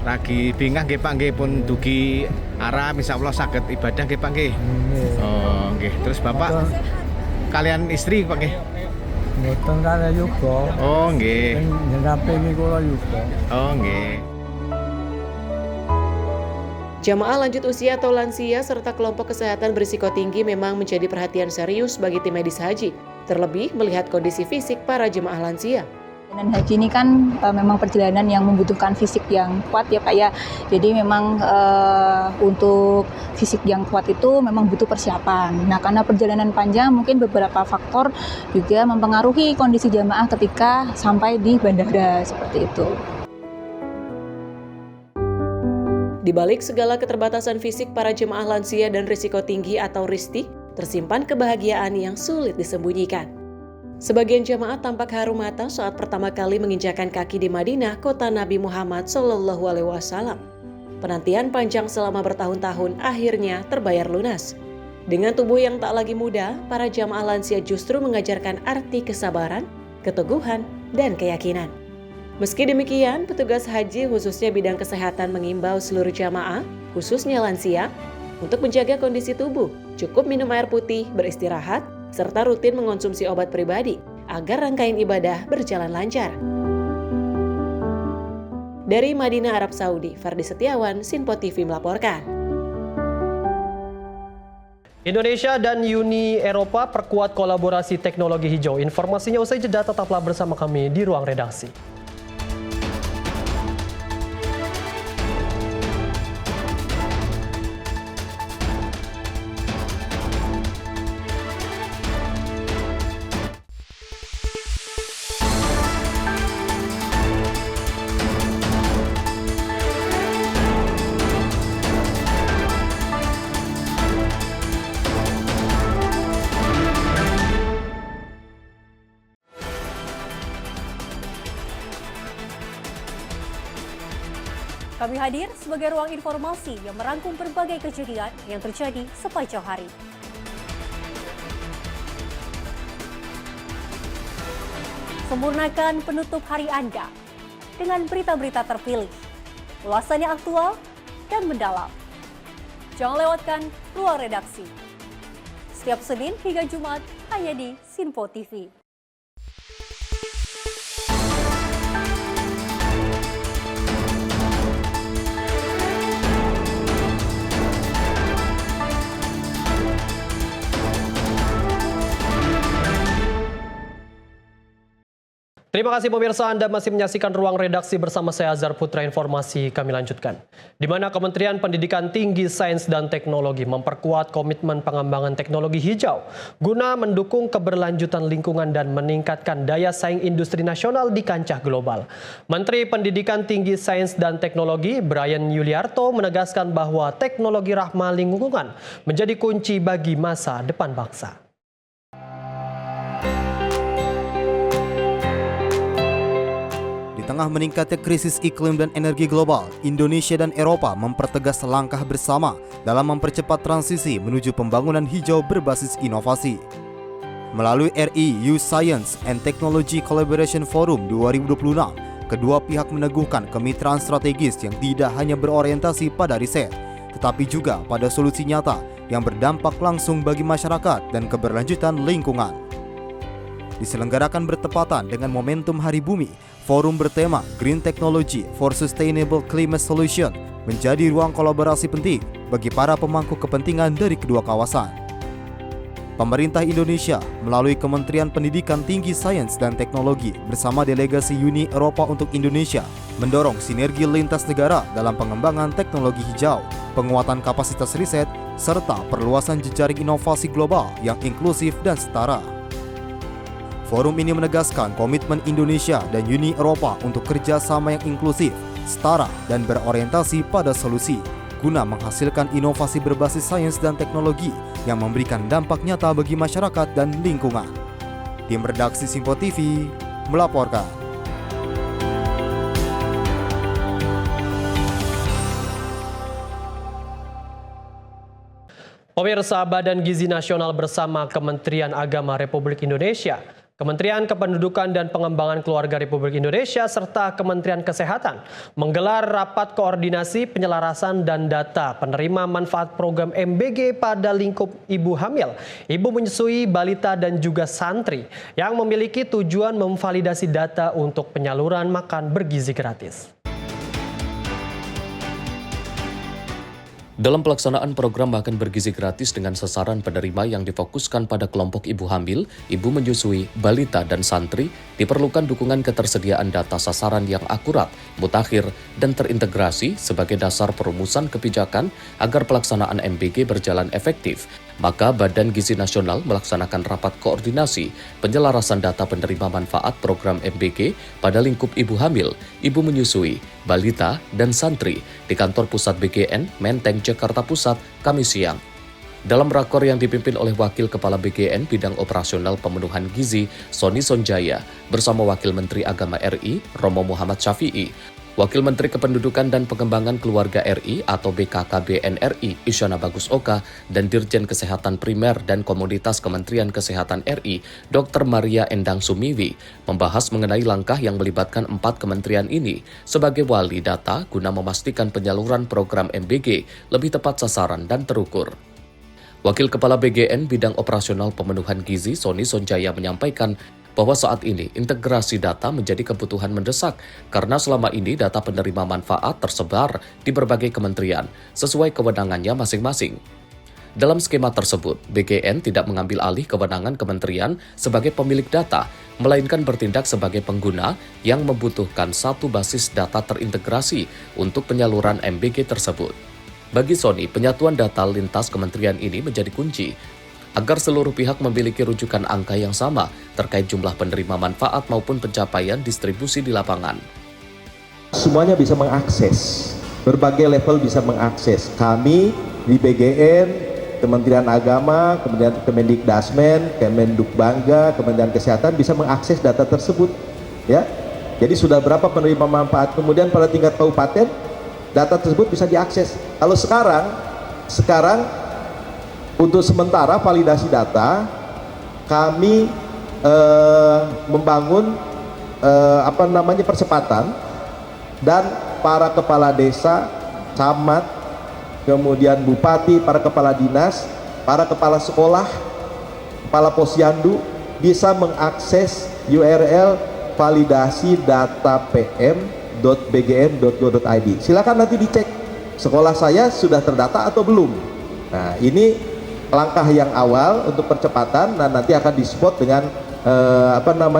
Lagi bingah nggih Pak, nggih pun dugi Arab, insyaallah saged ibadah nggih Pak nggih. Oh, nggih. Terus Bapak kalian istri Pak nggih? Mboten kare juga. Oh, nggih. Nyenampingi kula juga. Oh, nggih. Jamaah lanjut usia atau lansia serta kelompok kesehatan berisiko tinggi memang menjadi perhatian serius bagi tim medis haji, terlebih melihat kondisi fisik para jemaah lansia. Dan haji ini kan memang perjalanan yang membutuhkan fisik yang kuat ya Pak ya. Jadi memang untuk fisik yang kuat itu memang butuh persiapan. Nah, karena perjalanan panjang mungkin beberapa faktor juga mempengaruhi kondisi jamaah ketika sampai di bandara seperti itu. Di balik segala keterbatasan fisik para jemaah lansia dan risiko tinggi atau RISTI, tersimpan kebahagiaan yang sulit disembunyikan. Sebagian jamaah tampak haru mata saat pertama kali menginjakan kaki di Madinah, kota Nabi Muhammad SAW. Penantian panjang selama bertahun-tahun akhirnya terbayar lunas. Dengan tubuh yang tak lagi muda, para jamaah lansia justru mengajarkan arti kesabaran, keteguhan, dan keyakinan. Meski demikian, petugas haji khususnya bidang kesehatan mengimbau seluruh jamaah, khususnya lansia, untuk menjaga kondisi tubuh, cukup minum air putih, beristirahat, serta rutin mengonsumsi obat pribadi agar rangkaian ibadah berjalan lancar. Dari Madinah, Arab Saudi, Fardi Setiawan, Sinpo TV melaporkan. Indonesia dan Uni Eropa perkuat kolaborasi teknologi hijau. Informasinya usai jeda, tetaplah bersama kami di Ruang Redaksi. Kami hadir sebagai ruang informasi yang merangkum berbagai kejadian yang terjadi sepanjang hari. Sempurnakan penutup hari Anda dengan berita-berita terpilih, ulasannya aktual dan mendalam. Jangan lewatkan Ruang Redaksi setiap Senin hingga Jumat hanya di Sinpo TV. Terima kasih pemirsa, Anda masih menyaksikan Ruang Redaksi bersama saya Azhar Putra. Informasi kami lanjutkan. Di mana Kementerian Pendidikan Tinggi, Sains dan Teknologi memperkuat komitmen pengembangan teknologi hijau guna mendukung keberlanjutan lingkungan dan meningkatkan daya saing industri nasional di kancah global. Menteri Pendidikan Tinggi, Sains dan Teknologi Brian Yuliarto menegaskan bahwa teknologi ramah lingkungan menjadi kunci bagi masa depan bangsa. Di tengah meningkatnya krisis iklim dan energi global, Indonesia dan Eropa mempertegas langkah bersama dalam mempercepat transisi menuju pembangunan hijau berbasis inovasi. Melalui RI Youth Science and Technology Collaboration Forum 2026, kedua pihak meneguhkan kemitraan strategis yang tidak hanya berorientasi pada riset, tetapi juga pada solusi nyata yang berdampak langsung bagi masyarakat dan keberlanjutan lingkungan. Diselenggarakan bertepatan dengan momentum Hari Bumi, forum bertema Green Technology for Sustainable Climate Solution menjadi ruang kolaborasi penting bagi para pemangku kepentingan dari kedua kawasan. Pemerintah Indonesia melalui Kementerian Pendidikan Tinggi, Sains dan Teknologi bersama delegasi Uni Eropa untuk Indonesia mendorong sinergi lintas negara dalam pengembangan teknologi hijau, penguatan kapasitas riset, serta perluasan jejaring inovasi global yang inklusif dan setara. Forum ini menegaskan komitmen Indonesia dan Uni Eropa untuk kerjasama yang inklusif, setara, dan berorientasi pada solusi, guna menghasilkan inovasi berbasis sains dan teknologi yang memberikan dampak nyata bagi masyarakat dan lingkungan. Tim redaksi Sinpo TV melaporkan. Pemirsa, Badan Gizi Nasional bersama Kementerian Agama Republik Indonesia, Kementerian Kependudukan dan Pengembangan Keluarga Republik Indonesia, serta Kementerian Kesehatan menggelar rapat koordinasi penyelarasan dan data penerima manfaat program MBG pada lingkup ibu hamil, ibu menyusui, balita, dan juga santri yang memiliki tujuan memvalidasi data untuk penyaluran makan bergizi gratis. Dalam pelaksanaan program makan bergizi gratis dengan sasaran penerima yang difokuskan pada kelompok ibu hamil, ibu menyusui, balita, dan santri, diperlukan dukungan ketersediaan data sasaran yang akurat, mutakhir, dan terintegrasi sebagai dasar perumusan kebijakan agar pelaksanaan MBG berjalan efektif. Maka Badan Gizi Nasional melaksanakan rapat koordinasi penyelarasan data penerima manfaat program MBG pada lingkup ibu hamil, ibu menyusui, balita, dan santri di kantor pusat BGN, Menteng, Jakarta Pusat, Kamis siang. Dalam rakor yang dipimpin oleh Wakil Kepala BGN Bidang Operasional Pemenuhan Gizi, Sony Sonjaya, bersama Wakil Menteri Agama RI, Romo Muhammad Syafi'i, Wakil Menteri Kependudukan dan Pengembangan Keluarga RI atau BKKBN RI, Isyana Bagus Oka, dan Dirjen Kesehatan Primer dan Komunitas Kementerian Kesehatan RI, Dr. Maria Endang Sumiwi, membahas mengenai langkah yang melibatkan 4 kementerian ini sebagai wali data guna memastikan penyaluran program MBG lebih tepat sasaran dan terukur. Wakil Kepala BGN Bidang Operasional Pemenuhan Gizi, Sony Sonjaya, menyampaikan bahwa saat ini integrasi data menjadi kebutuhan mendesak karena selama ini data penerima manfaat tersebar di berbagai kementerian sesuai kewenangannya masing-masing. Dalam skema tersebut, BGN tidak mengambil alih kewenangan kementerian sebagai pemilik data, melainkan bertindak sebagai pengguna yang membutuhkan satu basis data terintegrasi untuk penyaluran MBG tersebut. Bagi Sony, penyatuan data lintas kementerian ini menjadi kunci agar seluruh pihak memiliki rujukan angka yang sama terkait jumlah penerima manfaat maupun pencapaian distribusi di lapangan. Semuanya bisa mengakses, berbagai level bisa mengakses. Kami di BGN, Kementerian Agama, kemudian Kemendikdasmen, Kemendukbangga, Kementerian Kesehatan bisa mengakses data tersebut. Ya, jadi sudah berapa penerima manfaat, kemudian pada tingkat kabupaten, data tersebut bisa diakses. Kalau sekarang untuk sementara validasi data, kami membangun percepatan dan para kepala desa, camat, kemudian bupati, para kepala dinas, para kepala sekolah Kepala Posyandu bisa mengakses URL validasi data pm.bgn.go.id. Silakan nanti dicek sekolah saya sudah terdata atau belum. Nah, ini langkah yang awal untuk percepatan dan nanti akan di-support dengan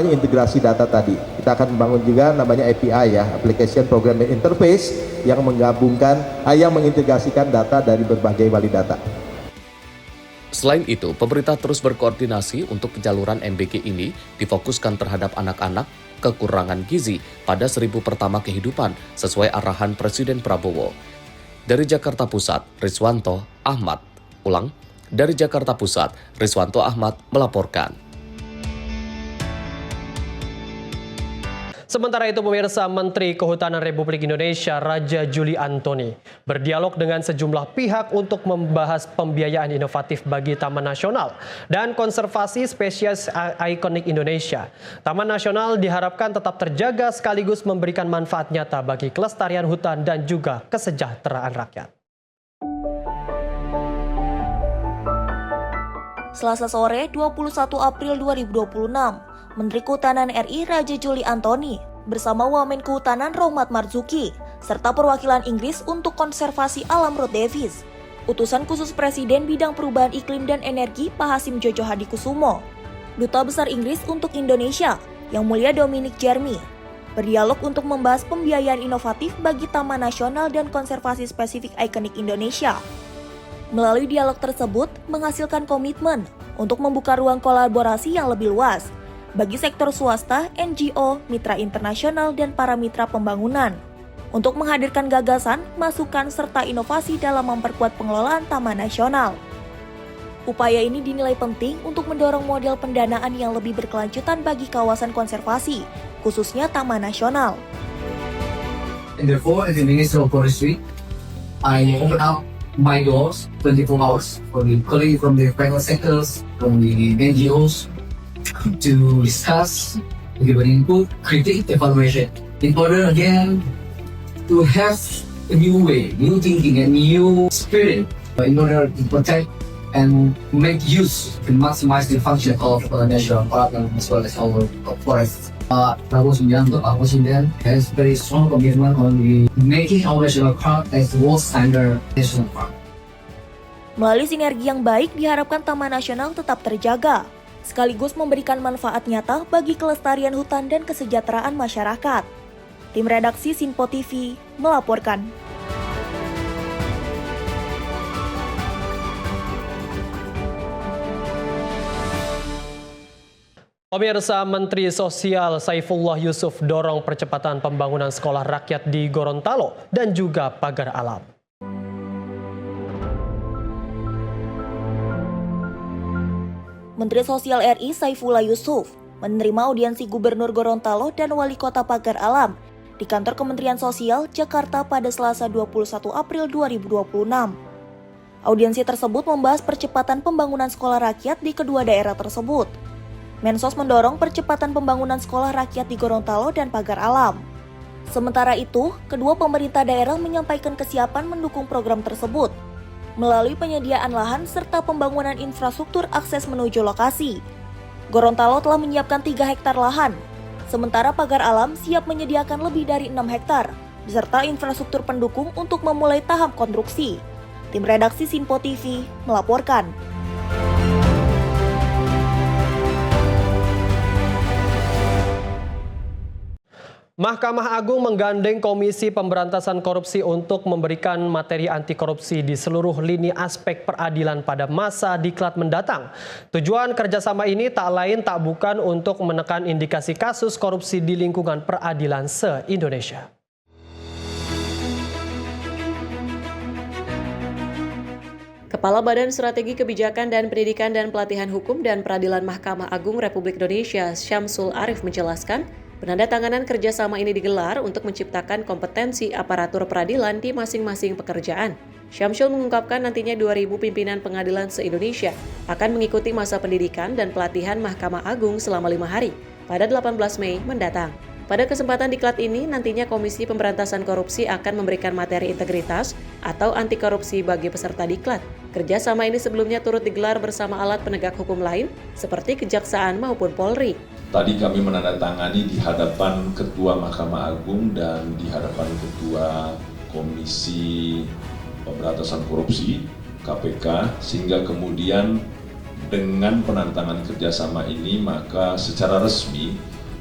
integrasi data tadi. Kita akan membangun juga namanya API ya, Application Programming Interface yang menggabungkan, yang mengintegrasikan data dari berbagai walidata. Selain itu, pemerintah terus berkoordinasi untuk penyaluran MBG ini difokuskan terhadap anak-anak kekurangan gizi pada 1000 pertama kehidupan sesuai arahan Presiden Prabowo. Dari Jakarta Pusat, Rizwanto Ahmad. Dari Jakarta Pusat, Rizwanto Ahmad melaporkan. Sementara itu, pemirsa, Menteri Kehutanan Republik Indonesia Raja Juli Antoni berdialog dengan sejumlah pihak untuk membahas pembiayaan inovatif bagi Taman Nasional dan konservasi spesies ikonik Indonesia. Taman Nasional diharapkan tetap terjaga sekaligus memberikan manfaat nyata bagi kelestarian hutan dan juga kesejahteraan rakyat. Selasa sore 21 April 2026, Menteri Kehutanan RI Raja Juli Antoni bersama Wamen Kehutanan Rohmat Marzuki serta perwakilan Inggris untuk konservasi alam Ruth Davis, Utusan Khusus Presiden Bidang Perubahan Iklim dan Energi Pak Hasim Jojo Hadikusumo, Duta Besar Inggris untuk Indonesia Yang Mulia Dominic Jeremy, berdialog untuk membahas pembiayaan inovatif bagi Taman Nasional dan konservasi spesifik ikonik Indonesia. Melalui dialog tersebut menghasilkan komitmen untuk membuka ruang kolaborasi yang lebih luas bagi sektor swasta, NGO, mitra internasional, dan para mitra pembangunan untuk menghadirkan gagasan, masukan, serta inovasi dalam memperkuat pengelolaan Taman Nasional. Upaya ini dinilai penting untuk mendorong model pendanaan yang lebih berkelanjutan bagi kawasan konservasi, khususnya Taman Nasional. And therefore, as the Minister of Forestry, I open up my doors 24 hours for the colleagues from the private sectors, from the NGOs, to discuss, give an input, critique, evaluation, in order again to have a new way, new thinking, and new spirit in order to protect and make use and maximize the function of national park as well as our forests. Prabowo Subianto, Pak Presiden, has very strong commitment on the making our national park as the world standard national park. Melalui sinergi yang baik, diharapkan Taman Nasional tetap terjaga, sekaligus memberikan manfaat nyata bagi kelestarian hutan dan kesejahteraan masyarakat. Tim redaksi Sinpo TV melaporkan. Pemirsa, Menteri Sosial Saifullah Yusuf dorong percepatan pembangunan sekolah rakyat di Gorontalo dan juga Pagar Alam. Menteri Sosial RI Saifullah Yusuf menerima audiensi Gubernur Gorontalo dan Wali Kota Pagar Alam di Kantor Kementerian Sosial, Jakarta pada Selasa 21 April 2026. Audiensi tersebut membahas percepatan pembangunan sekolah rakyat di kedua daerah tersebut. Mensos mendorong percepatan pembangunan sekolah rakyat di Gorontalo dan Pagar Alam. Sementara itu, kedua pemerintah daerah menyampaikan kesiapan mendukung program tersebut melalui penyediaan lahan serta pembangunan infrastruktur akses menuju lokasi. Gorontalo telah menyiapkan 3 hektar lahan, sementara Pagar Alam siap menyediakan lebih dari 6 hektar, beserta infrastruktur pendukung untuk memulai tahap konstruksi. Tim redaksi Sinpo TV melaporkan. Mahkamah Agung menggandeng Komisi Pemberantasan Korupsi untuk memberikan materi anti korupsi di seluruh lini aspek peradilan pada masa diklat mendatang. Tujuan kerjasama ini tak lain tak bukan untuk menekan indikasi kasus korupsi di lingkungan peradilan se-Indonesia. Kepala Badan Strategi Kebijakan dan Pendidikan dan Pelatihan Hukum dan Peradilan Mahkamah Agung Republik Indonesia Syamsul Arief menjelaskan, penandatanganan kerjasama ini digelar untuk menciptakan kompetensi aparatur peradilan di masing-masing pekerjaan. Syamsul mengungkapkan nantinya 2.000 pimpinan pengadilan se-Indonesia akan mengikuti masa pendidikan dan pelatihan Mahkamah Agung selama 5 hari pada 18 Mei mendatang. Pada kesempatan diklat ini, nantinya Komisi Pemberantasan Korupsi akan memberikan materi integritas atau anti korupsi bagi peserta diklat. Kerjasama ini sebelumnya turut digelar bersama alat penegak hukum lain seperti Kejaksaan maupun Polri. Tadi kami menandatangani di hadapan Ketua Mahkamah Agung dan di hadapan Ketua Komisi Pemberantasan Korupsi KPK, sehingga kemudian dengan penandatanganan kerjasama ini maka secara resmi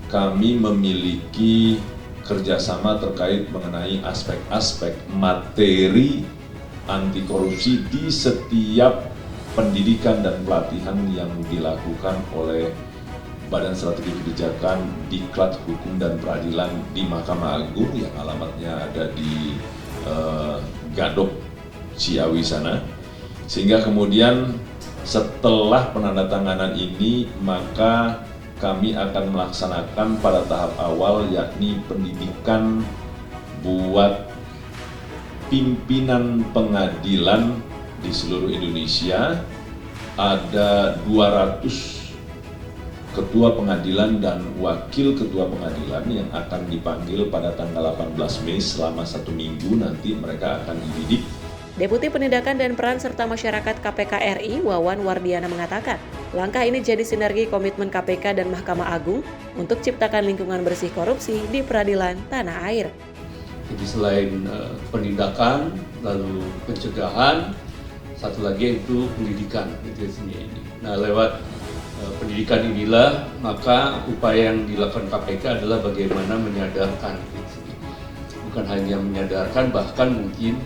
kami memiliki kerjasama terkait mengenai aspek-aspek materi anti korupsi di setiap pendidikan dan pelatihan yang dilakukan oleh Badan Strategi Kebijakan Diklat Hukum dan Peradilan di Mahkamah Agung yang alamatnya ada di Gadok Ciawi sana. Sehingga kemudian setelah penandatanganan ini maka kami akan melaksanakan pada tahap awal yakni pendidikan buat pimpinan pengadilan di seluruh Indonesia. Ada 200 ketua pengadilan dan wakil ketua pengadilan yang akan dipanggil pada tanggal 18 Mei selama 1 minggu nanti mereka akan dididik. Deputi Penindakan dan Peran Serta Masyarakat KPK RI, Wawan Wardiana mengatakan, langkah ini jadi sinergi komitmen KPK dan Mahkamah Agung untuk ciptakan lingkungan bersih korupsi di peradilan tanah air. Jadi selain penindakan, lalu pencegahan, satu lagi itu pendidikan itu sendiri. Nah, lewat pendidikan inilah maka upaya yang dilakukan KPK adalah bagaimana menyadarkan, bukan hanya menyadarkan, bahkan mungkin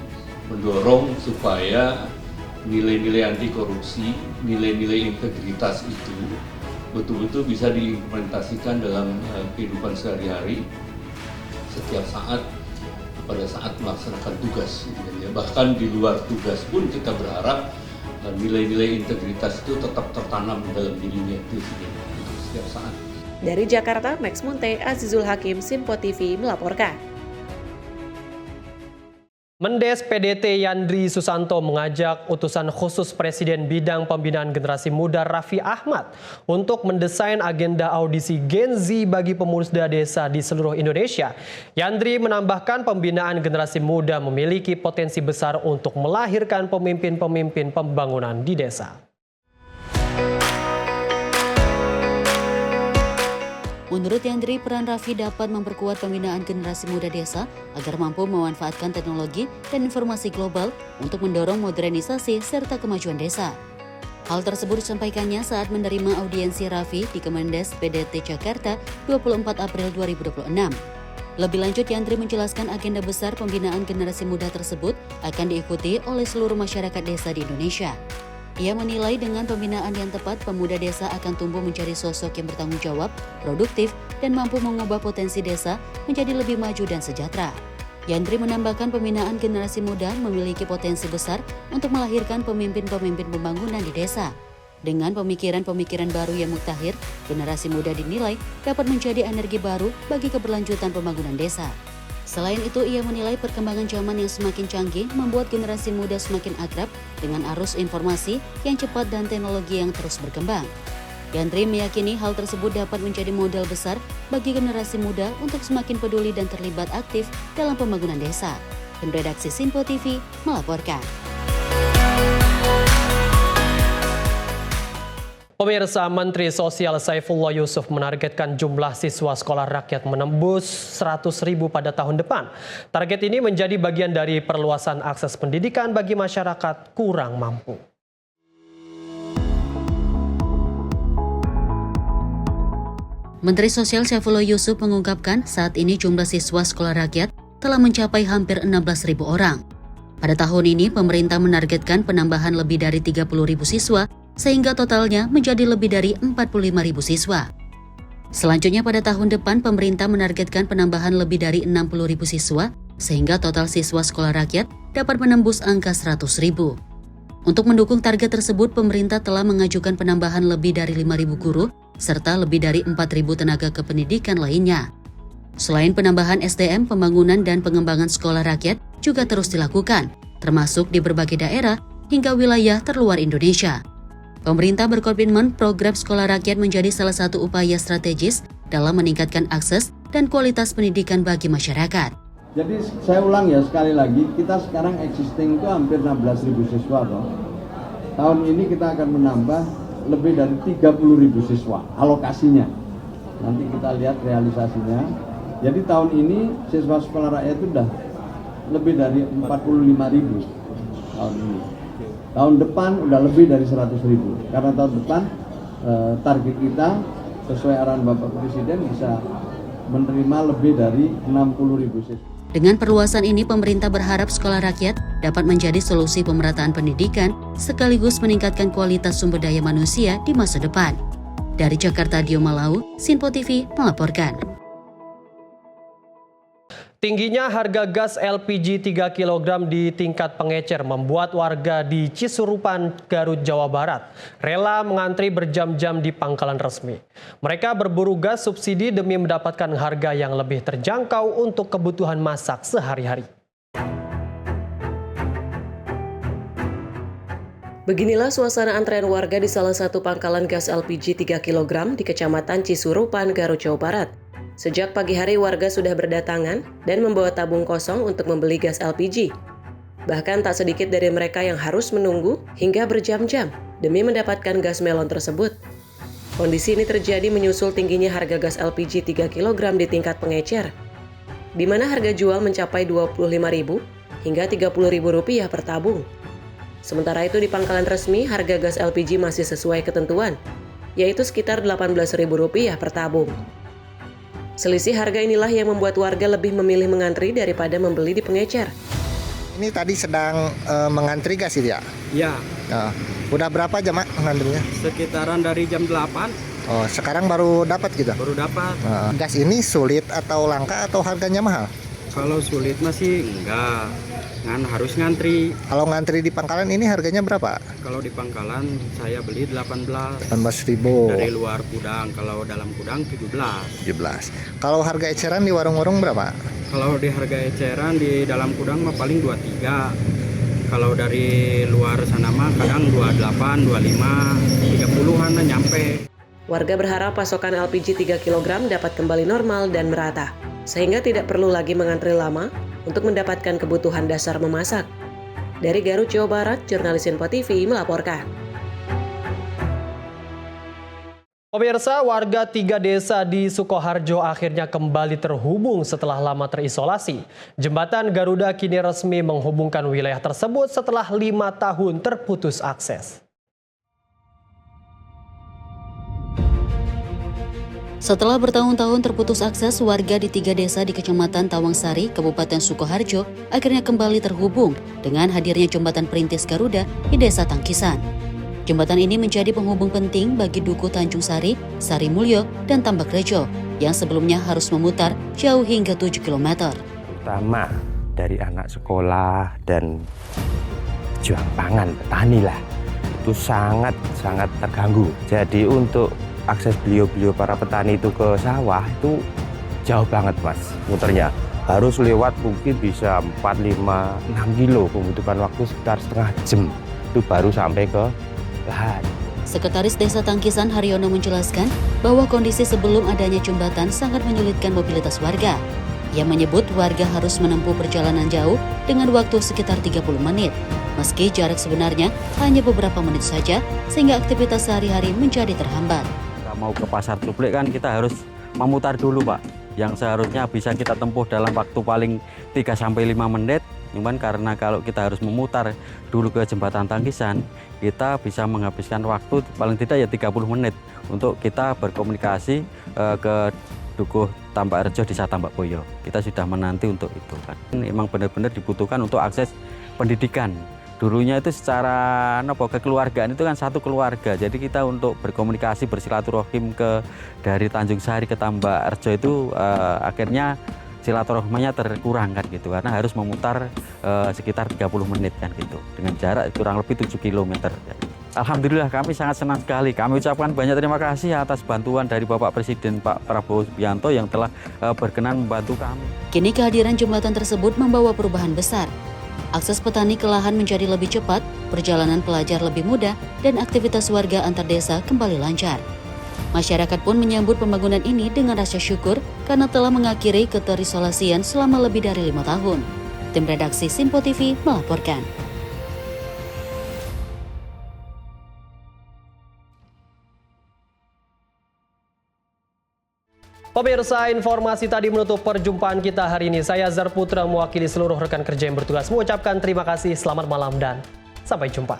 mendorong supaya nilai-nilai anti korupsi, nilai-nilai integritas itu betul-betul bisa diimplementasikan dalam kehidupan sehari-hari setiap saat pada saat melaksanakan tugas. Bahkan di luar tugas pun kita berharap nilai-nilai integritas itu tetap tertanam dalam dirinya itu setiap saat. Dari Jakarta, Max Munte, Azizul Hakim, Simpo TV melaporkan. Mendes PDT Yandri Susanto mengajak utusan khusus Presiden Bidang Pembinaan Generasi Muda Raffi Ahmad untuk mendesain agenda audisi Gen Z bagi pemuda desa di seluruh Indonesia. Yandri menambahkan pembinaan generasi muda memiliki potensi besar untuk melahirkan pemimpin-pemimpin pembangunan di desa. Menurut Yandri, peran Raffi dapat memperkuat pembinaan generasi muda desa agar mampu memanfaatkan teknologi dan informasi global untuk mendorong modernisasi serta kemajuan desa. Hal tersebut disampaikannya saat menerima audiensi Raffi di Kemendes PDT Jakarta 24 April 2026. Lebih lanjut, Yandri menjelaskan agenda besar pembinaan generasi muda tersebut akan diikuti oleh seluruh masyarakat desa di Indonesia. Ia menilai dengan pembinaan yang tepat, pemuda desa akan tumbuh menjadi sosok yang bertanggung jawab, produktif, dan mampu mengubah potensi desa menjadi lebih maju dan sejahtera. Yandri menambahkan pembinaan generasi muda memiliki potensi besar untuk melahirkan pemimpin-pemimpin pembangunan di desa. Dengan pemikiran-pemikiran baru yang mutakhir, generasi muda dinilai dapat menjadi energi baru bagi keberlanjutan pembangunan desa. Selain itu, ia menilai perkembangan zaman yang semakin canggih membuat generasi muda semakin akrab dengan arus informasi yang cepat dan teknologi yang terus berkembang. Yandri meyakini hal tersebut dapat menjadi modal besar bagi generasi muda untuk semakin peduli dan terlibat aktif dalam pembangunan desa. Tim Redaksi Simpo TV melaporkan. Pemirsa, Menteri Sosial Saifullah Yusuf menargetkan jumlah siswa sekolah rakyat menembus 100.000 pada tahun depan. Target ini menjadi bagian dari perluasan akses pendidikan bagi masyarakat kurang mampu. Menteri Sosial Saifullah Yusuf mengungkapkan saat ini jumlah siswa sekolah rakyat telah mencapai hampir 16.000 orang. Pada tahun ini, pemerintah menargetkan penambahan lebih dari 30.000 siswa, sehingga totalnya menjadi lebih dari 45.000 siswa. Selanjutnya pada tahun depan pemerintah menargetkan penambahan lebih dari 60.000 siswa, sehingga total siswa sekolah rakyat dapat menembus angka 100.000. Untuk mendukung target tersebut, pemerintah telah mengajukan penambahan lebih dari 5.000 guru, serta lebih dari 4.000 tenaga kependidikan lainnya. Selain penambahan SDM, pembangunan dan pengembangan sekolah rakyat juga terus dilakukan, termasuk di berbagai daerah hingga wilayah terluar Indonesia. Pemerintah berkomitmen program sekolah rakyat menjadi salah satu upaya strategis dalam meningkatkan akses dan kualitas pendidikan bagi masyarakat. Jadi saya ulang ya sekali lagi, kita sekarang existing itu hampir 16.000 siswa toh. tahun ini kita akan menambah lebih dari 30.000 siswa alokasinya. Nanti kita lihat realisasinya. Jadi tahun ini siswa sekolah rakyat itu sudah lebih dari 45.000 tahun ini. Tahun depan udah lebih dari 100.000. Karena tahun depan target kita sesuai arahan Bapak Presiden bisa menerima lebih dari 60.000 siswa. Dengan perluasan ini, pemerintah berharap sekolah rakyat dapat menjadi solusi pemerataan pendidikan sekaligus meningkatkan kualitas sumber daya manusia di masa depan. Dari Jakarta, Dio Malau, Sinpo TV melaporkan. Tingginya harga gas LPG 3 kg di tingkat pengecer membuat warga di Cisurupan, Garut, Jawa Barat rela mengantri berjam-jam di pangkalan resmi. Mereka berburu gas subsidi demi mendapatkan harga yang lebih terjangkau untuk kebutuhan masak sehari-hari. Beginilah suasana antrean warga di salah satu pangkalan gas LPG 3 kg di Kecamatan Cisurupan, Garut, Jawa Barat. Sejak pagi hari warga sudah berdatangan dan membawa tabung kosong untuk membeli gas LPG. Bahkan tak sedikit dari mereka yang harus menunggu hingga berjam-jam demi mendapatkan gas melon tersebut. Kondisi ini terjadi menyusul tingginya harga gas LPG 3 kg di tingkat pengecer, di mana harga jual mencapai Rp25.000 hingga Rp30.000 per tabung. Sementara itu di pangkalan resmi harga gas LPG masih sesuai ketentuan, yaitu sekitar Rp18.000 per tabung. Selisih harga inilah yang membuat warga lebih memilih mengantri daripada membeli di pengecer. Ini tadi sedang mengantri gas ya? Iya. Nah, udah berapa jam mengantrinya? Sekitaran dari jam 8. Oh, sekarang baru dapat gitu? Baru dapat. Gas ini sulit atau langka atau harganya mahal? Kalau sulit masih enggak. Harus ngantri. Kalau ngantri di pangkalan ini harganya berapa? Kalau di pangkalan saya beli 18.000. Dari luar gudang, kalau dalam gudang 17. Kalau harga eceran di warung-warung berapa? Kalau di harga eceran di dalam gudang mah paling 23. Kalau dari luar sana mah kadang 28, 25, 30-an nyampe. Warga berharap pasokan LPG 3 kg dapat kembali normal dan merata, sehingga tidak perlu lagi mengantri lama untuk mendapatkan kebutuhan dasar memasak. Dari Garut, Jawa Barat, jurnalis Sinpo TV melaporkan. Pemirsa, warga 3 desa di Sukoharjo akhirnya kembali terhubung setelah lama terisolasi. Jembatan Garuda kini resmi menghubungkan wilayah tersebut setelah 5 tahun terputus akses. Setelah bertahun-tahun terputus akses, warga di 3 desa di Kecamatan Tawangsari, Kabupaten Sukoharjo akhirnya kembali terhubung dengan hadirnya jembatan perintis Garuda di Desa Tangkisan. Jembatan ini menjadi penghubung penting bagi Duku Tanjung Sari, Sari Mulyo, dan Tambak Rejo yang sebelumnya harus memutar jauh hingga 7 km. Terutama dari anak sekolah dan juang pangan, petani lah, itu sangat terganggu. Jadi untuk akses beliau-beliau para petani itu ke sawah itu jauh banget mas muternya. Harus lewat mungkin bisa 4, 5, 6 kilo, membutuhkan waktu sekitar setengah jam itu baru sampai ke lahan. Sekretaris Desa Tangkisan Haryono menjelaskan bahwa kondisi sebelum adanya jembatan sangat menyulitkan mobilitas warga. Ia menyebut warga harus menempuh perjalanan jauh dengan waktu sekitar 30 menit. Meski jarak sebenarnya hanya beberapa menit saja, sehingga aktivitas sehari-hari menjadi terhambat. Mau ke pasar Cuplek kan kita harus memutar dulu Pak, yang seharusnya bisa kita tempuh dalam waktu paling 3-5 menit. Cuman karena kalau kita harus memutar dulu ke jembatan Tangkisan, kita bisa menghabiskan waktu paling tidak ya 30 menit untuk kita berkomunikasi ke Dukuh Tambak Rejo, Desa Tambak Boyo. Kita sudah menanti untuk itu kan. Memang benar-benar dibutuhkan untuk akses pendidikan. Dulunya itu secara kekeluargaan itu kan satu keluarga. Jadi kita untuk berkomunikasi bersilaturahim dari Tanjung Sari ke Tambak Rejo itu akhirnya silaturahminya terkurang kan gitu, karena harus memutar sekitar 30 menit kan gitu dengan jarak kurang lebih 7 km. Alhamdulillah kami sangat senang sekali. Kami ucapkan banyak terima kasih atas bantuan dari Bapak Presiden Pak Prabowo Subianto yang telah berkenan membantu kami. Kini kehadiran jembatan tersebut membawa perubahan besar. Akses petani ke lahan menjadi lebih cepat, perjalanan pelajar lebih mudah, dan aktivitas warga antar desa kembali lancar. Masyarakat pun menyambut pembangunan ini dengan rasa syukur karena telah mengakhiri keterisolasian selama lebih dari 5 tahun. Tim redaksi Sinpo TV melaporkan. Pemirsa, informasi tadi menutup perjumpaan kita hari ini. Saya Zar Putra mewakili seluruh rekan kerja yang bertugas mengucapkan terima kasih, selamat malam dan sampai jumpa.